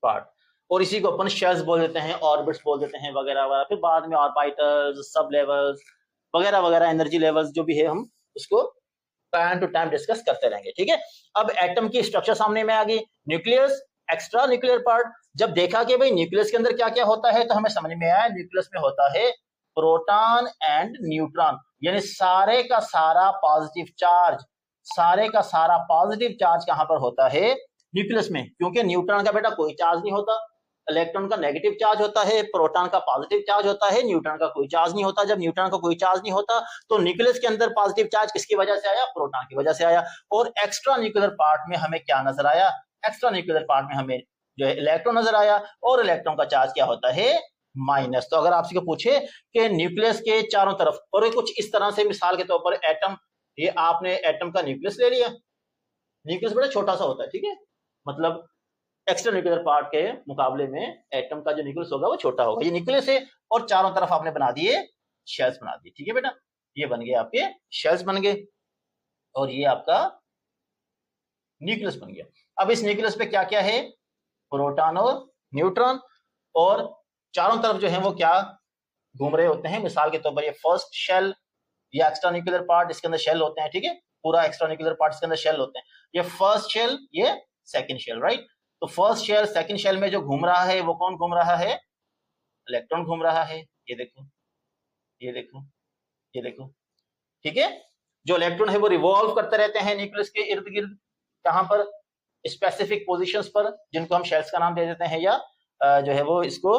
part. और इसी को अपन शेल्स बोल देते हैं, ऑर्बिट्स बोल देते हैं वगैरह वगैरह। फिर बाद में ऑर्बिटल्स, सब लेवल्स वगैरह वगैरह, एनर्जी लेवल्स जो भी है, हम उसको टाइम टू टाइम डिस्कस करते रहेंगे, ठीक है। अब एटम की स्ट्रक्चर सामने में आ गई, न्यूक्लियस, एक्स्ट्रा न्यूक्लियर पार्ट। जब देखा कि भाई न्यूक्लियस के अंदर क्या क्या होता है, तो हमें समझ में आया न्यूक्लियस में होता है प्रोटॉन एंड न्यूट्रॉन, यानी सारे का सारा पॉजिटिव चार्ज, सारे का सारा पॉजिटिव चार्ज कहां पर होता है? न्यूक्लियस में। क्योंकि न्यूट्रॉन का बेटा कोई चार्ज नहीं होता, इलेक्ट्रॉन का नेगेटिव चार्ज होता है, प्रोटॉन का पॉजिटिव चार्ज होता है, न्यूट्रॉन का कोई चार्ज नहीं होता। जब न्यूट्रॉन का कोई चार्ज नहीं होता तो न्यूक्लियस के अंदर पॉजिटिव चार्ज किसकी वजह से आया? प्रोटॉन की वजह से आया। और एक्स्ट्रा न्यूक्लियर पार्ट में हमें क्या नजर आया? एक्स्ट्रा न्यूक्लियर पार्ट में हमें जो है इलेक्ट्रॉन नजर आया, और इलेक्ट्रॉन का चार्ज क्या होता है? माइनस। तो अगर आपसे पूछे कि न्यूक्लियस के चारों तरफ, और कुछ इस तरह से मिसाल के तौर पर एटम, ये आपने एटम का न्यूक्लियस ले लिया, न्यूक्लियस बड़ा छोटा सा होता है, ठीक है, मतलब एक्स्ट्रा न्यूक्लियर पार्ट के मुकाबले में एटम का जो न्यूक्लियस होगा वो छोटा होगा। ये न्यूक्लियस है, और चारों तरफ आपने बना दिए शेल्स बना दिए, ठीक है बेटा, ये बन गए आपके शेल्स बन गए, और ये आपका न्यूक्लियस बन गया। अब इस न्यूक्लियस पे क्या क्या है? प्रोटॉन और न्यूट्रॉन, और चारों तरफ जो है वो क्या घूम रहे होते हैं। मिसाल के तौर पर ये फर्स्ट शेल, ये एक्स्ट्रा न्यूक्लियर पार्ट, इसके अंदर शेल होते हैं, ठीक है, पूरा एक्स्ट्रा न्यूक्लियर पार्ट इसके अंदर शेल होते हैं। ये फर्स्ट शेल, ये सेकंड शेल, राइट। तो फर्स्ट शेल, सेकंड शेल में जो घूम रहा है वो कौन घूम रहा है? इलेक्ट्रॉन घूम रहा है। ये देखो, ये देखो, ये देखो, ठीक है। जो इलेक्ट्रॉन है वो रिवॉल्व करते रहते हैं न्यूक्लियस के इर्द गिर्द, कहां पर? स्पेसिफिक पोजीशंस पर, जिनको हम शेल्स का नाम दे देते हैं, या जो है वो इसको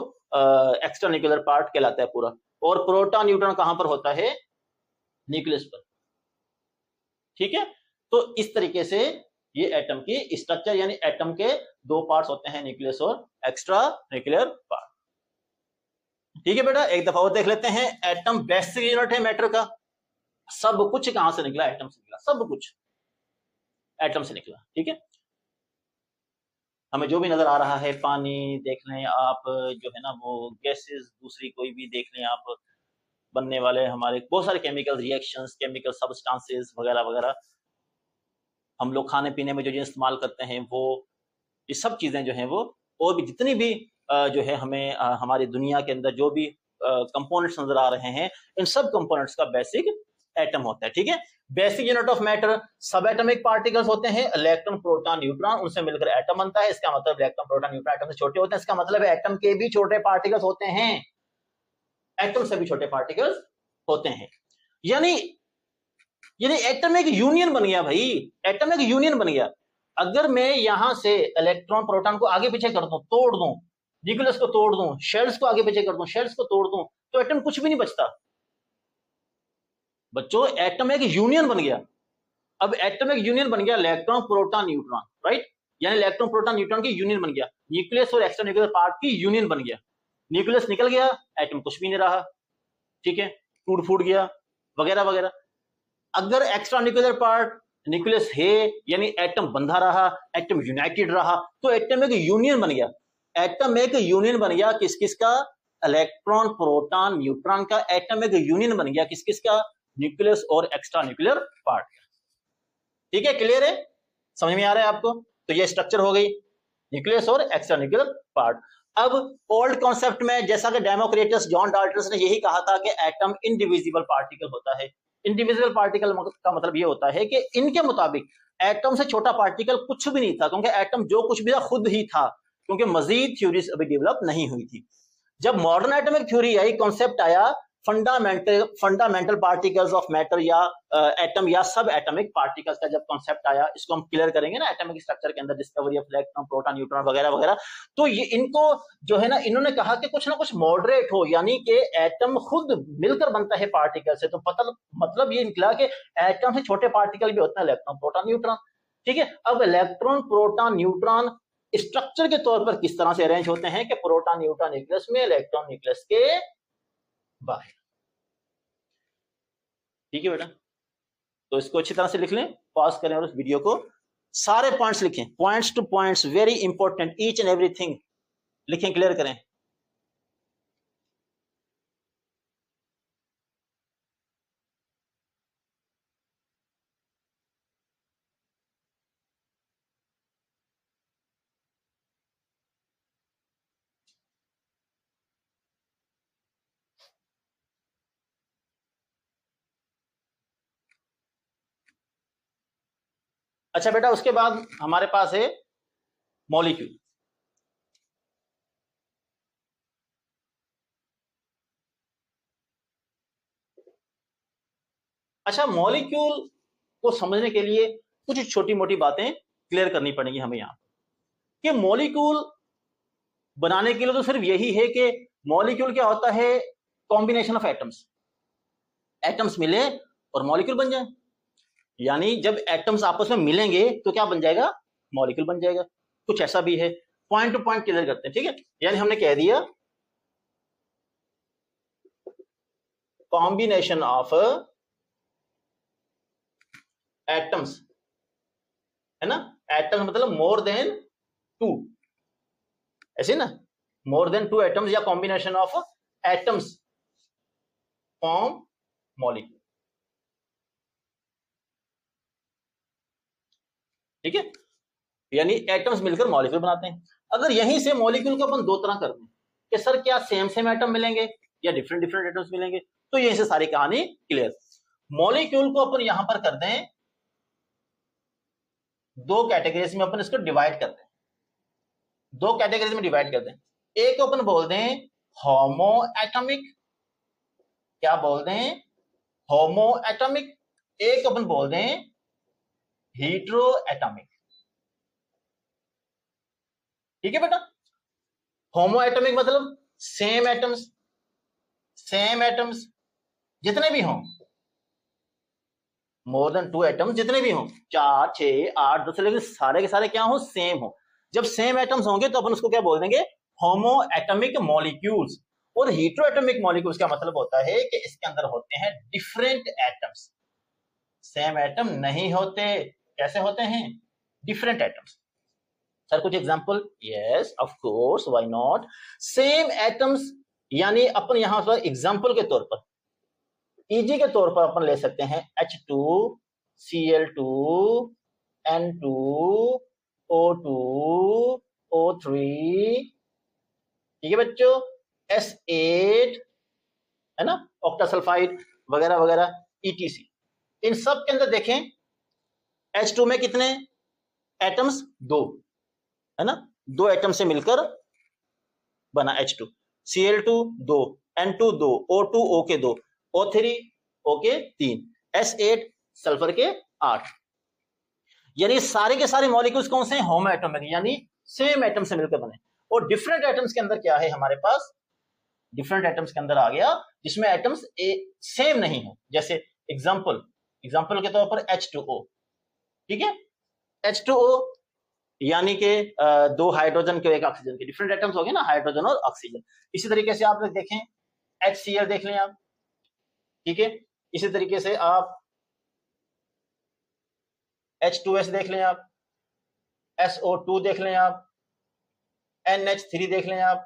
एक्स्ट्रा न्यूक्लियर पार्ट कहलाता है पूरा। और प्रोटॉन न्यूट्रॉन कहां पर होता है? न्यूक्लियस पर, ठीक है। तो इस तरीके से ये एटम की स्ट्रक्चर, यानी एटम के दो पार्ट्स होते हैं, न्यूक्लियस और एक्स्ट्रा न्यूक्लियर पार्ट, ठीक है बेटा। एक दफा और देख लेते हैं, एटम बेसिक यूनिट है मैटर का। सब कुछ कहां से निकला? एटम से निकला, सब कुछ एटम से निकला, ठीक है। हमें जो भी नजर आ रहा है, पानी देख लें आप, जो है ना वो गैसेस, दूसरी कोई भी देख लें आप, बनने वाले हमारे बहुत सारे केमिकल रिएक्शंस, केमिकल सब्सटेंसेस वगैरह वगैरह, हम लोग खाने पीने में जो इस्तेमाल करते हैं वो, ये सब चीजें जो हैं वो, और भी जितनी भी जो है हमें हमारी दुनिया के अंदर जो भी कंपोनेंट्स नजर आ रहे हैं, इन सब कंपोनेंट्स का बेसिक एटम होता है, ठीक है। बेसिक यूनिट ऑफ मैटर, सब एटॉमिक पार्टिकल्स होते हैं, इलेक्ट्रॉन, प्रोटॉन, न्यूट्रॉन, उनसे मिलकर एटम बनता है। इसका मतलब इलेक्ट्रॉन, प्रोटॉन, न्यूट्रॉन एटम से छोटे होते हैं, इसका मतलब एटम के भी छोटे पार्टिकल्स होते हैं, एटम से भी छोटे पार्टिकल्स होते हैं। यानी एटम एक यूनियन बन गया भाई, एटम एक यूनियन बन गया। अगर मैं यहां से इलेक्ट्रॉन, प्रोटॉन को आगे पीछे कर दूं, तोड़ दूं, न्यूक्लियस को तोड़ दूं, शेल्स को आगे पीछे कर दूं, शेल्स को तोड़ दूं, तो एटम कुछ भी नहीं बचता बच्चों। एटम एक यूनियन बन गया। अब एटम एक यूनियन बन गया, इलेक्ट्रॉन, प्रोटॉन, न्यूट्रॉन, राइट, यानी इलेक्ट्रॉन, प्रोटॉन, न्यूट्रॉन की यूनियन बन गया, न्यूक्लियस और एक्स्ट्रा न्यूक्लियर पार्ट की यूनियन बन गया। न्यूक्लियस निकल गया, एटम कुछ भी नहीं रहा, ठीक है, टूट फूट गया वगैरह वगैरह। अगर एक्स्ट्रा न्यूक्लियर पार्ट न्यूक्लियस है यानी एटम बंधा रहा, एटम यूनाइटेड रहा, तो एटम एक यूनियन बन गया। एटम एक यूनियन बन गया किस किस का? इलेक्ट्रॉन प्रोटॉन न्यूट्रॉन का एटम एक यूनियन बन गया किस किस का? न्यूक्लियस और एक्स्ट्रा न्यूक्लियर पार्ट। ठीक है, क्लियर है, समझ में आ रहा है आपको? तो ये स्ट्रक्चर हो गई न्यूक्लियस और एक्स्ट्रा न्यूक्लियर पार्ट। अब ओल्ड कॉन्सेप्ट में जैसा कि डेमोक्रिटस जॉन डाल्टन ने यही कहा था कि एटम इनडिविजिबल पार्टिकल होता है। इनडिविजिबल पार्टिकल का मतलब ये होता है कि इनके मुताबिक एटम से छोटा पार्टिकल कुछ भी नहीं था, क्योंकि एटम जो कुछ भी था खुद ही था, क्योंकि मजीद थ्योरीज अभी डेवलप नहीं हुई थी। जब मॉडर्न एटॉमिक थ्योरी आई, कॉन्सेप्ट आया फंडामेंटल पार्टिकल्स ऑफ मैटर या एटम या सब एटॉमिक पार्टिकल्स का जब कॉन्सेप्ट आया, इसको हम क्लियर करेंगे ना एटॉमिक स्ट्रक्चर के अंदर, discovery of electron proton neutron वगैरह वगैरह। तो ये इनको जो है ना, इन्होंने कहा कि कुछ ना कुछ मॉडरेट हो, यानी कि एटम खुद मिलकर बनता है पार्टिकल से। तो पता मतलब ये निकला कि एटम से छोटे पार्टिकल भी होते हैं, इलेक्ट्रॉन प्रोटॉन न्यूट्रॉन। ठीक है, अब इलेक्ट्रॉन प्रोटॉन न्यूट्रॉन स्ट्रक्चर के तौर पर किस तरह से अरेंज होते हैं कि प्रोटॉन न्यूट्रॉन न्यूक्लियस में, इलेक्ट्रॉन न्यूक्लियस के बाहर। ठीक है बेटा, तो इसको अच्छी तरह से लिख लें, पॉज करें और उस वीडियो को सारे पॉइंट्स लिखें, points two points, very important, each and everything लिखें, क्लियर करें। अच्छा बेटा, उसके बाद हमारे पास है मॉलिक्यूल। अच्छा, मॉलिक्यूल को समझने के लिए कुछ छोटी मोटी बातें क्लियर करनी पड़ेंगी हमें यहाँ कि मॉलिक्यूल बनाने के लिए तो सिर्फ यही है कि मॉलिक्यूल क्या होता है? Combination of atoms. एटम्स मिले और मॉलिक्यूल बन जाए, यानी जब एटम्स आपस में मिलेंगे तो क्या बन जाएगा? मॉलिक्यूल बन जाएगा। कुछ ऐसा भी है, पॉइंट टू पॉइंट क्लियर करते हैं। ठीक है, यानी हमने कह दिया कॉम्बिनेशन ऑफ एटम्स, है ना? एटम्स मतलब मोर देन टू, ऐसे ना, मोर देन टू एटम्स या combination of atoms form molecule. ठीक है, यानी एटम्स मिलकर मॉलिक्यूल बनाते हैं। अगर यहीं से मॉलिक्यूल को अपन दो तरह कर दें कि सर क्या सेम सेम एटम मिलेंगे या डिफरेंट डिफरेंट एटम्स मिलेंगे, तो यहीं से सारी कहानी क्लियर। मॉलिक्यूल को अपन यहां पर कर दें दो कैटेगरीज में, अपन इसको डिवाइड कर दें, दो कैटेगरीज में डिवाइड कर दें। एक अपन बोल दें होमो एटॉमिक, क्या बोल दें? होमो एटॉमिक। एक अपन बोल दें हीट्रो एटॉमिक। ठीक है बेटा, होमो एटॉमिक मतलब सेम एटम्स, सेम एटम्स जितने भी हों, मोर देन टू एटम्स जितने भी हों, 4, 6, 8, 10, लेकिन सारे के सारे क्या हो? सेम हो। जब सेम एटम्स होंगे तो अपन उसको क्या बोल देंगे? होमो एटॉमिक मॉलिक्यूल्स। और हीट्रो एटॉमिक मॉलिक्यूल्स का मतलब होता है कि इसके अंदर होते हैं डिफरेंट एटम्स, सेम एटम नहीं होते। कैसे होते हैं? Different atoms. सर कुछ example? Yes of course, why not. Same atoms यानी अपन यहां पर एग्जांपल के तौर पर, इजी के तौर पर अपन ले सकते हैं H2, Cl2, N2, O2, O3, ठीक है बच्चों, S8, है ना, ऑक्टासल्फाइड वगैरह वगैरह, ETC। इन सब के अंदर देखें H2 में कितने एटम्स? दो, है ना, दो एटम से मिलकर बना H2। Cl2 दो, N2 दो, O2 O के दो, O3 O के 3, S8 सल्फर के 8। यानी सारे के सारे मॉलिक्यूल्स कौन से हैं? होमो एटॉमिक, यानी सेम एटम से मिलकर बने। और डिफरेंट एटम्स के अंदर क्या है हमारे पास? डिफरेंट एटम्स के अंदर आ गया जिसमें एटम्स सेम नहीं हो। जैसे एग्जांपल के तौर पर H2O। ठीक है, H2O यानी कि दो हाइड्रोजन के एक ऑक्सीजन के, डिफरेंट एटम्स हो गए ना, हाइड्रोजन और ऑक्सीजन। इसी तरीके से आप देखें HCl, देख लें आप, ठीक है। इसी तरीके से आप H2S देख लें, आप SO2 देख लें, आप NH3 देख लें आप,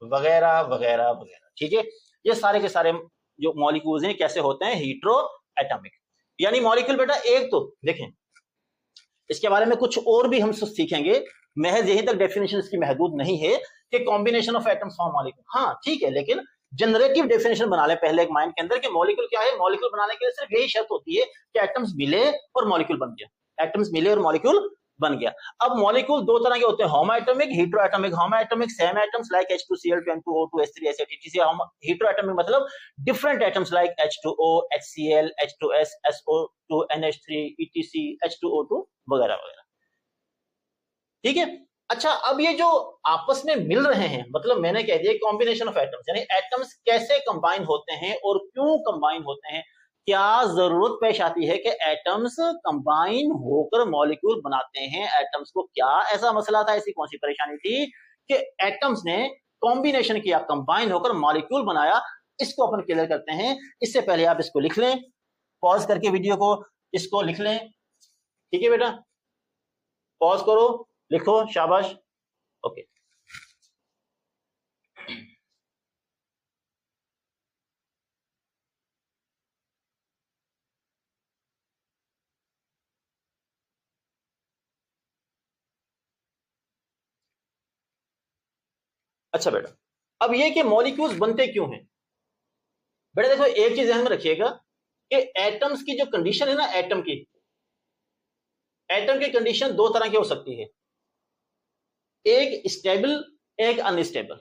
वगैरह वगैरह वगैरह, ठीक है। ये सारे के सारे जो मॉलिक्यूल्स हैं कैसे होते हैं, हीट्रो एटॉमिक। यानी मॉलिक्यूल बेटा एक तो देखें, इसके बारे में कुछ और भी हम सीखेंगे, महज यही तक डेफिनेशन इसकी महदूद नहीं है कि combination of atoms form molecule, हाँ ठीक है, लेकिन जनरेटिव डेफिनेशन बना ले पहले एक माइंड के अंदर कि मॉलिक्यूल क्या है। मॉलिक्यूल बनाने के लिए सिर्फ यही शर्त होती है कि एटम्स मिले और मॉलिक्यूल बन गया, एटम्स मिले और मॉलिक्यूल बन गया। अब मॉलिक्यूल दो तरह के होते हैं, homo atomic, hetero atomic. Homo atomic same atoms like H2Cl2 N2O2 H3 etc. Hetero atomic मतलब different atoms like H2O HCl H2S SO2 NH3 etc. H2O2 वगैरह वगैरह, ठीक है। अच्छा, अब ये जो आपस में मिल रहे हैं, मतलब मैंने कह दिया कॉम्बिनेशन ऑफ एटम्स, यानी एटम्स कैसे कंबाइन होते हैं और क्यों कंबाइन होते हैं, क्या जरूरत पेश आती है कि एटम्स कंबाइन होकर मॉलिक्यूल बनाते हैं। एटम्स को क्या ऐसा मसला था, ऐसी कौन सी परेशानी थी कि एटम्स ने कॉम्बिनेशन किया, कंबाइन होकर मॉलिक्यूल बनाया। इसको अपन क्लियर करते हैं। इससे पहले आप इसको लिख लें, पॉज करके वीडियो को इसको लिख लें, ठीक है बेटा, पॉज करो, लिखो, शाबाश, ओके। अच्छा बेटा, अब ये कि मॉलिक्यूल्स बनते क्यों हैं। बेटा देखो, एक चीज ध्यान में रखिएगा कि एटम्स की जो कंडीशन है ना, एटम की कंडीशन दो तरह की हो सकती है, एक स्टेबल एक अनस्टेबल,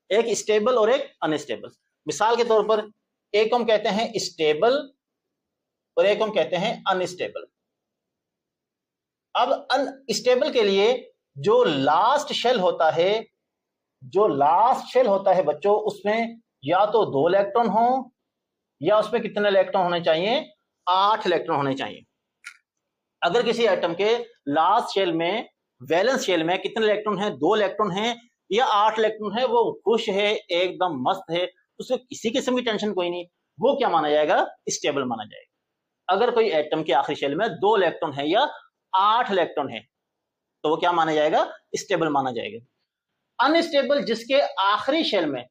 एक स्टेबल और एक अनस्टेबल। मिसाल के तौर पर एक को हम कहते हैं स्टेबल और एक को हम कहते हैं अनस्टेबल। अब अनस्टेबल के लिए जो लास्ट शेल होता है, बच्चों, उसमें या तो 2 इलेक्ट्रॉन हो या उसमें कितने इलेक्ट्रॉन होने चाहिए, 8 इलेक्ट्रॉन होने चाहिए। अगर किसी एटम के लास्ट शेल में, वैलेंस शेल में कितने इलेक्ट्रॉन हैं, 2 इलेक्ट्रॉन हैं या 8 इलेक्ट्रॉन है, वो खुश है, एकदम मस्त है, उसको किसी किस्म की टेंशन कोई नहीं, वो क्या माना जाएगा, स्टेबल माना जाएगा। अगर कोई एटम के आखिरी शेल में 2 इलेक्ट्रॉन है या 8 इलेक्ट्रॉन है, तो वो क्या माना जाएगा, स्टेबल माना जाएगा। अनस्टेबल जिसके आखिरी शेल में,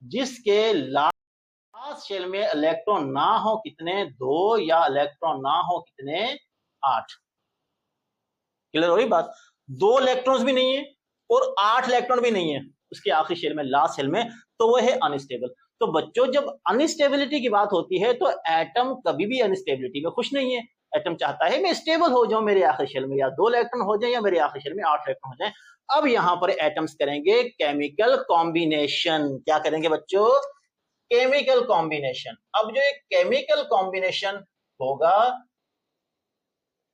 जिसके लास्ट शेल में इलेक्ट्रॉन ना हो कितने, 2, या इलेक्ट्रॉन ना हो कितने, 8। क्लियर हो रही बात। 2 इलेक्ट्रॉन्स भी नहीं है और 8 इलेक्ट्रॉन भी नहीं है उसके आखिरी शेल में, लास्ट शेल में, तो वो है अनस्टेबल। तो बच्चों, जब अनस्टेबिलिटी की बात होती है तो एटम कभी भी अनस्टेबिलिटी में खुश नहीं है। एटम चाहता है मैं स्टेबल हो जाऊं, मेरे आखिरी शेल में या 2 इलेक्ट्रॉन हो जाए या मेरे आखिरी शेल में 8 इलेक्ट्रॉन हो जाए। अब यहां पर एटम्स करेंगे केमिकल कॉम्बिनेशन। क्या करेंगे बच्चों, केमिकल कॉम्बिनेशन। अब जो एक केमिकल कॉम्बिनेशन होगा,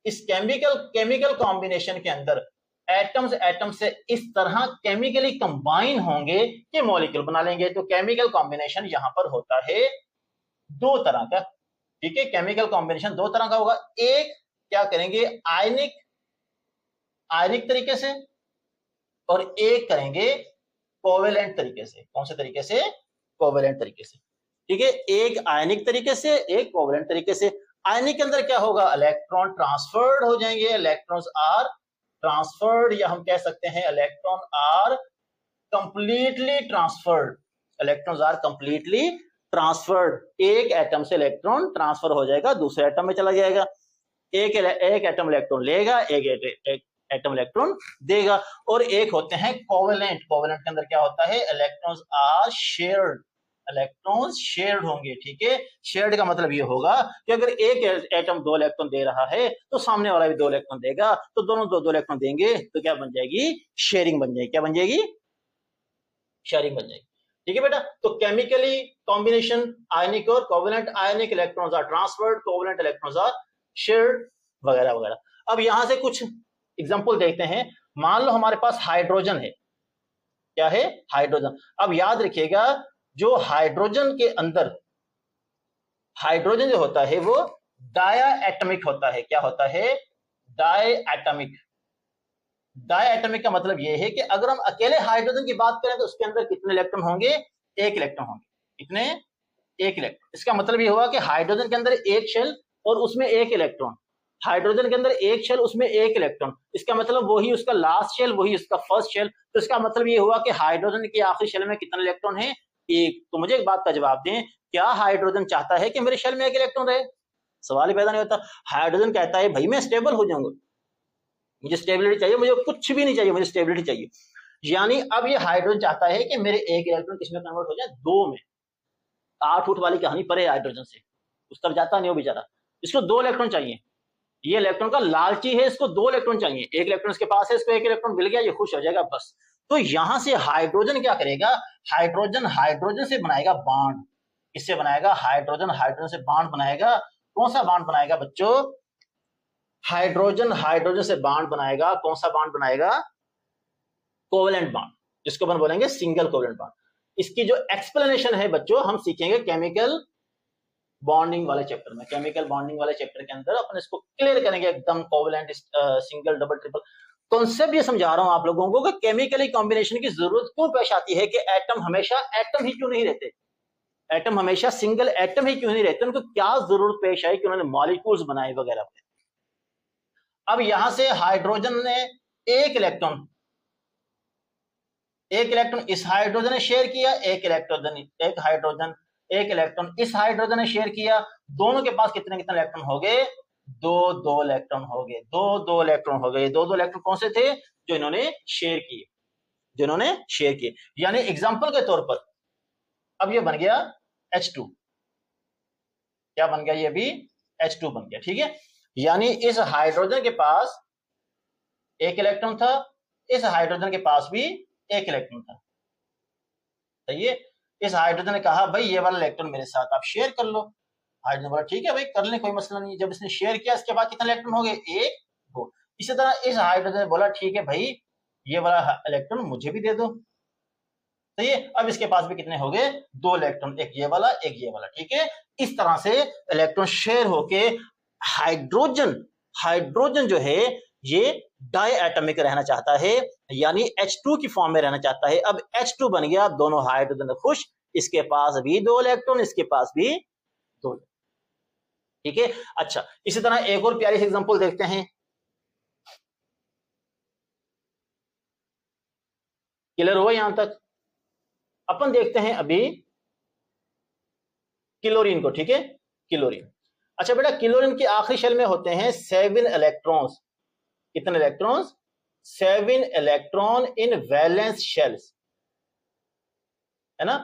इस केमिकल कॉम्बिनेशन के अंदर एटम्स से इस तरह केमिकली कंबाइन होंगे कि मॉलिक्यूल बना लेंगे। तो केमिकल कॉम्बिनेशन यहां पर होता है 2 तरह का, ठीक है। केमिकल कॉम्बिनेशन 2 तरह का होगा। एक क्या करेंगे, आयनिक तरीके से, और एक करेंगे कोवेलेंट तरीके से। कौन से तरीके से, कोवेलेंट तरीके से, ठीक है। एक आयनिक तरीके से, एक कोवेलेंट तरीके से। आयनिक के अंदर क्या होगा, इलेक्ट्रॉन ट्रांसफर्ड हो जाएंगे, इलेक्ट्रॉन्स आर ट्रांसफर्ड, या हम कह सकते हैं electron are completely transferred, electrons are completely transferred. एक एटम से इलेक्ट्रॉन ट्रांसफर हो जाएगा, दूसरे एटम में चला जाएगा। एक एटम इलेक्ट्रॉन लेगा, एक एटम इलेक्ट्रॉन देगा। और एक होते हैं कोवेलेंट। कोवेलेंट के अंदर क्या होता है, electrons are shared, electrons shared होंगे, ठीक है। शेयर्ड का मतलब ये होगा कि अगर एक एटम 2 इलेक्ट्रॉन दे रहा है तो सामने वाला भी 2 इलेक्ट्रॉन देगा, तो दोनों 2 इलेक्ट्रॉन देंगे, तो क्या बन जाएगी, शेयरिंग बन जाएगी। क्या बन जाएगी, शेयरिंग बन जाएगी, ठीक है बेटा। तो केमिकली कॉम्बिनेशन आयनिक और covalent, ionic electrons are transferred, covalent electrons are shared, वगैरह वगैरह। अब यहां से कुछ एग्जांपल देखते हैं। मान लो हमारे पास हाइड्रोजन है, क्या है, हाइड्रोजन। अब याद रखिएगा, जो हाइड्रोजन के अंदर, हाइड्रोजन जो होता है वो डायएटॉमिक होता है। क्या होता है, डायएटॉमिक। डायएटॉमिक का मतलब ये है कि अगर हम अकेले हाइड्रोजन की बात करें तो उसके अंदर कितने इलेक्ट्रॉन होंगे, 1 इलेक्ट्रॉन होंगे। कितने, एक इलेक्ट्रॉन। इसका मतलब ये हुआ कि हाइड्रोजन के अंदर एक शेल और उसमें एक इलेक्ट्रॉन, हाइड्रोजन के अंदर एक शेल उसमें एक इलेक्ट्रॉन, इसका मतलब वही उसका लास्ट शेल वही उसका फर्स्ट शेल। तो इसका मतलब ये हुआ कि हाइड्रोजन के आखिरी शेल में कितने इलेक्ट्रॉन है? एक। तो मुझे एक बात का जवाब दें, क्या हाइड्रोजन चाहता है कि मेरे शेल में एक इलेक्ट्रॉन रहे? सवाल ही पैदा नहीं होता। हाइड्रोजन कहता है भाई मैं स्टेबल हो जाऊंगा, मुझे स्टेबिलिटी चाहिए, मुझे कुछ भी नहीं चाहिए, मुझे स्टेबिलिटी चाहिए। यानी अब ये हाइड्रोजन चाहता है कि मेरे एक इलेक्ट्रॉन किसमें कन्वर्ट हो जाए? दो में। 8 फुट वाली कहानी परे हाइड्रोजन से, उस तरफ जाता नहीं हो बेचारा, इसको 2 इलेक्ट्रॉन चाहिए। ये इलेक्ट्रॉन का लालची है, इसको 2 इलेक्ट्रॉन चाहिए। एक इलेक्ट्रॉन इसके पास है, इसको एक इलेक्ट्रॉन मिल गया, ये खुश हो जाएगा बस। तो यहां से हाइड्रोजन क्या करेगा? हाइड्रोजन हाइड्रोजन से बनाएगा बॉन्ड। इससे बनाएगा हाइड्रोजन हाइड्रोजन से बॉन्ड बनाएगा। कौन सा बॉन्ड बनाएगा बच्चों? हाइड्रोजन हाइड्रोजन से बॉन्ड बनाएगा। कौन सा बॉन्ड बनाएगा? कोवेलेंट बॉन्ड, जिसको अपन बोलेंगे सिंगल कोवेलेंट बॉन्ड। इसकी जो एक्सप्लेनेशन है बच्चों हम सीखेंगे केमिकल बॉन्डिंग वाले चैप्टर में। केमिकल बॉन्डिंग वाले चैप्टर के अंदर अपन इसको क्लियर करेंगे एकदम, covalent, single, double, triple. Concept ये समझा रहा हूं आप लोगों को कि केमिकली कॉम्बिनेशन की जरूरत क्यों पेश आती है, कि एटम हमेशा एटम ही क्यों नहीं रहते, एटम हमेशा सिंगल एटम ही क्यों नहीं रहते, उनको क्या जरूरत पेश आई कि उन्होंने मॉलिक्यूल्स बनाए वगैरह। अब यहां से हाइड्रोजन ने एक इलेक्ट्रॉन इस हाइड्रोजन ने शेयर किया, एक इलेक्ट्रॉन इस हाइड्रोजन ने शेयर किया। दोनों के पास कितने कितने इलेक्ट्रॉन हो गए? दो इलेक्ट्रॉन हो गए, दो इलेक्ट्रॉन हो गए। दो इलेक्ट्रॉन कौन से थे? जो इन्होंने शेयर किए। यानी एग्जांपल के तौर पर अब ये बन गया H2। क्या बन गया? ये भी H2 बन गया, ठीक है। यानी इस हाइड्रोजन के पास एक इलेक्ट्रॉन था, इस हाइड्रोजन के पास भी एक इलेक्ट्रॉन था, सही है। इस हाइड्रोजन ने कहा भाई ये वाला इलेक्ट्रॉन मेरे साथ आप शेयर कर लो। हाइड्रोजन बोला ठीक है भाई कर ले, कोई मसला नहीं। जब इसने शेयर किया इसके बाद कितने इलेक्ट्रॉन हो गए? एक, दो। इसी तरह इस हाइड्रोजन ने बोला ठीक है भाई ये वाला इलेक्ट्रॉन मुझे भी दे दो, सही है। अब इसके पास भी कितने हो गए? दो इलेक्ट्रॉन, एक ये वाला एक ये वाला, ठीक है। इस तरह से इलेक्ट्रॉन शेयर होके हाइड्रोजन जो है ये डाई एटमिक रहना चाहता है, यानी H2 की फॉर्म में रहना चाहता है। अब H2 बन गया, दोनों हाइड्रोजन खुश, इसके पास भी दो इलेक्ट्रॉन, इसके पास भी दो, ठीक है। अच्छा, इसी तरह एक और प्यारी सी एग्जांपल देखते हैं। क्लियर हुआ यहां तक? अपन देखते हैं अभी क्लोरीन को, ठीक है। क्लोरीन, अच्छा बेटा, क्लोरीन की आखिरी शेल में होते हैं 7 इलेक्ट्रॉन्स। कितने electrons? 7 electron in valence shells, है ना।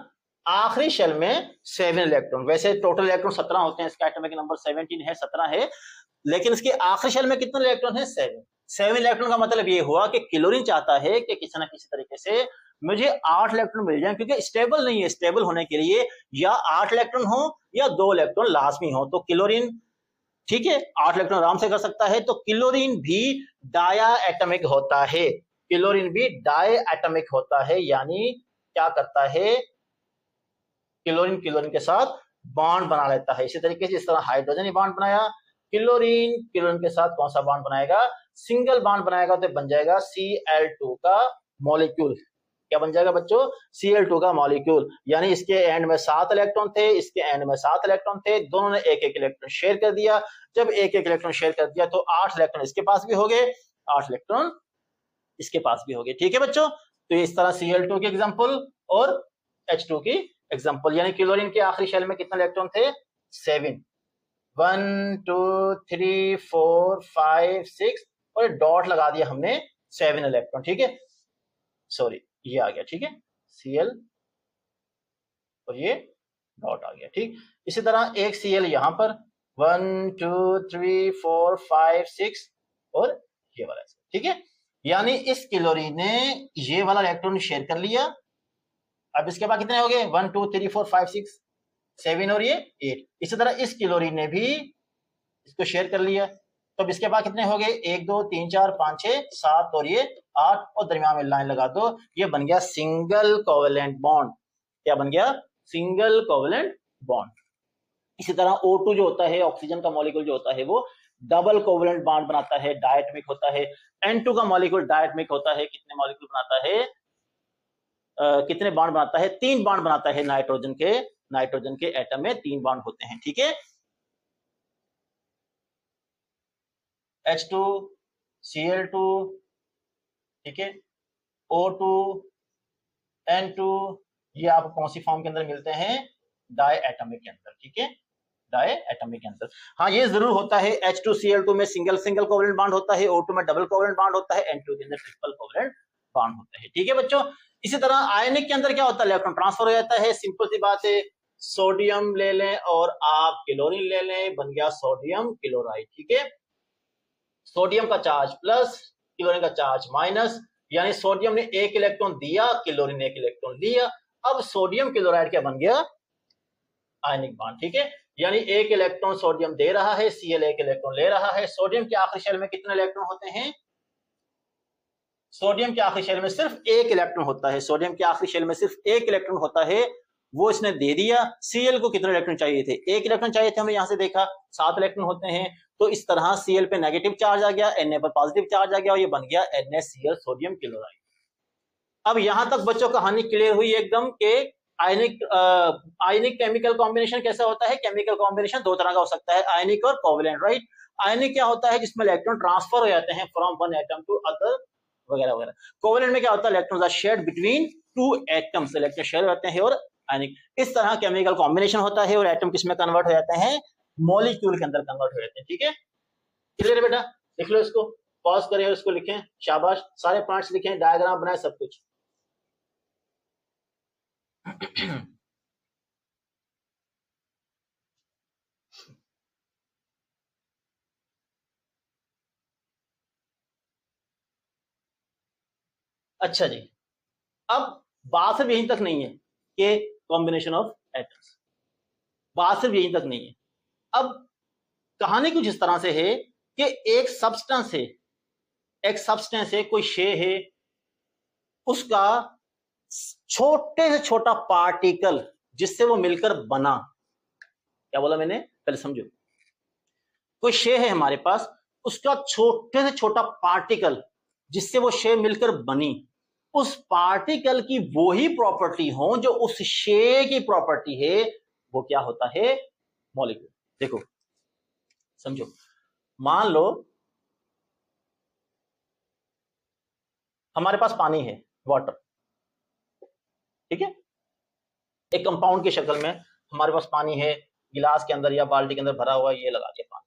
आखिरी शेल में 7 इलेक्ट्रॉन। वैसे टोटल इलेक्ट्रॉन 17 होते हैं, इसका एटॉमिक नंबर 17 है, 17 है, लेकिन इसके आखिरी शेल में कितने इलेक्ट्रॉन है? 7 इलेक्ट्रॉन का मतलब ये हुआ कि क्लोरीन चाहता है कि किसी ना किसी तरीके से मुझे 8 इलेक्ट्रॉन मिल जाए, क्योंकि स्टेबल नहीं है। स्टेबल होने के लिए या 8 इलेक्ट्रॉन हो या 2 इलेक्ट्रॉन लाजमी हो। तो क्लोरीन, ठीक है, 8 इलेक्ट्रॉन आराम से कर सकता है। तो क्लोरीन भी डाया एटमिक होता है, क्लोरीन भी डाई एटमिक होता है। यानी क्या करता है? क्लोरीन के साथ बॉन्ड बना लेता है। इसी तरीके से जिस तरह हाइड्रोजन ने बॉन्ड बनाया, क्लोरीन के साथ कौन सा बॉन्ड बनाएगा? सिंगल बॉन्ड बनाएगा, तो बन जाएगा Cl2 का मॉलिक्यूल। क्या बन जाएगा बच्चों? Cl2 का मॉलिक्यूल। यानी इसके एंड में 7 इलेक्ट्रॉन थे, इसके एंड में 7 इलेक्ट्रॉन थे, दोनों ने एक एक इलेक्ट्रॉन शेयर कर दिया। जब एक एक इलेक्ट्रॉन शेयर कर दिया तो 8 इलेक्ट्रॉन इसके पास भी हो गए, 8 इलेक्ट्रॉन इसके पास भी हो गए, ठीक है बच्चों। तो इस तरह Cl2 की एग्जांपल और H2 की एग्जांपल। यानी क्लोरीन के आखिरी शेल में कितने इलेक्ट्रॉन थे? 7, 1 2 3 4 5 6 और डॉट लगा दिया हमने 7 इलेक्ट्रॉन, ठीक है। सॉरी, ये आ गया, ठीक है, Cl और ये डॉट आ गया, ठीक। इसी तरह एक Cl यहां पर 1 2 3 4 5 6 और ये वाला, ठीक है। यानी इस क्लोरीन ने ये वाला इलेक्ट्रॉन शेयर कर लिया। अब इसके बाद कितने हो गए? 1 2 3 4 5 6 7 और ये 8। इसी तरह इस क्लोरीन ने भी इसको शेयर कर लिया। तो अब इसके बाद कितने हो गए? 1 2 3 4 5 6 7 और ये 8 और दरमियान में लाइन लगा दो। ये बन गया सिंगल कोवेलेंट बॉन्ड। क्या बन गया? Single covalent bond. इसी तरह O2 जो होता है, ऑक्सीजन का मॉलिक्यूल जो होता है, वो डबल कोवेलेंट बॉन्ड बनाता है, डायटमिक होता है। N2 का मॉलिक्यूल डायटमिक होता है, कितने मॉलिक्यूल बनाता है? कितने बॉन्ड बनाता है? 3 बॉन्ड बनाता है नाइट्रोजन के नाइट्रोजन के एटम में 3 बॉन्ड होते हैं, ठीक है। H2 Cl2, ठीक है, O2 N2, ये आपको कौन सी फॉर्म के अंदर मिलते हैं, डाई एटमिक के अंदर, ठीक है, डाई एटमिक के अंदर। हाँ ये जरूर होता है, H2Cl2 में सिंगल सिंगल कोवेलेंट बॉन्ड होता है, O2 में डबल कोवेलेंट बॉन्ड होता है, N2 के अंदर ट्रिपल कोवेलेंट बॉन्ड होता है, ठीक है बच्चों। इसी तरह आयनिक के अंदर क्या होता है, इलेक्ट्रॉन ट्रांसफर हो जाता है, सिंपल सी बात है, सोडियम ले लें और आप क्लोरीन ले लें, बन गया सोडियम क्लोराइड, ठीक है। सोडियम का चार्ज प्लस, क्लोरीन का चार्ज माइनस, यानी सोडियम ने 1 इलेक्ट्रॉन दिया, क्लोरीन ने 1 इलेक्ट्रॉन लिया। अब सोडियम क्लोराइड क्या बन गया, आयनिक बॉन्ड, ठीक है, यानी 1 इलेक्ट्रॉन सोडियम दे रहा है, Cl 1 इलेक्ट्रॉन ले रहा है। सोडियम के आखिरी शेल में कितने इलेक्ट्रॉन होते हैं, सोडियम के आखिरी शेल में सिर्फ 1 इलेक्ट्रॉन होता है, सोडियम के आखिरी शेल में सिर्फ 1 इलेक्ट्रॉन होता है, वो इसने दे दिया। Cl को कितने इलेक्ट्रॉन चाहिए थे, 1 इलेक्ट्रॉन चाहिए थे, हमने यहां से देखा 7 इलेक्ट्रॉन होते हैं, तो इस तरह Cl पे नेगेटिव चार्ज आ गया, Na पर पॉजिटिव चार्ज आ गया और ये बन गया NaCl सोडियम क्लोराइड। अब यहां तक बच्चों कहानी क्लियर हुई एकदम के आयनिक केमिकल कॉम्बिनेशन कैसा होता है। केमिकल कॉम्बिनेशन 2 तरह का हो सकता है, आयनिक और कोवेलेंट, राइट। आयनिक क्या होता है, जिसमें इलेक्ट्रॉन ट्रांसफर हो जाते हैं from one atom to other वगैरह वगैरह। कोवेलेंट में क्या होता है, electrons are shared between 2 atoms, electron share होते हैं। और आयनिक इस तरह केमिकल कॉम्बिनेशन होता है और एटम किसमें कन्वर्ट हो जाते हैं, मॉलिक्यूल के अंदर कन्वर्ट हो जाते हैं, ठीक है। क्लियर है बेटा, लिख लो इसको, पॉज करें और इसको लिखें, शाबाश, सारे पॉइंट्स लिखें, डायग्राम बनाए, सब कुछ। अच्छा जी, अब बात सिर्फ यहीं तक नहीं है कि कॉम्बिनेशन ऑफ एटम्स, बात सिर्फ यहीं तक नहीं है। अब कहानी कुछ इस तरह से है कि एक सब्सटेंस है, एक सब्सटेंस है, कोई शे है, उसका छोटे से छोटा पार्टिकल जिससे वो मिलकर बना, क्या बोला मैंने, पहले समझो। कोई शे है हमारे पास, उसका छोटे से छोटा पार्टिकल जिससे वो शे मिलकर बनी, उस पार्टिकल की वो ही प्रॉपर्टी हो जो उस शे की प्रॉपर्टी है, वो क्या होता है, मॉलिक्यूल। देखो समझो, मान लो हमारे पास पानी है, वाटर, ठीक है, एक कंपाउंड की शक्ल में हमारे पास पानी है, गिलास के अंदर या बाल्टी के अंदर भरा हुआ, ये लगा दिया पानी।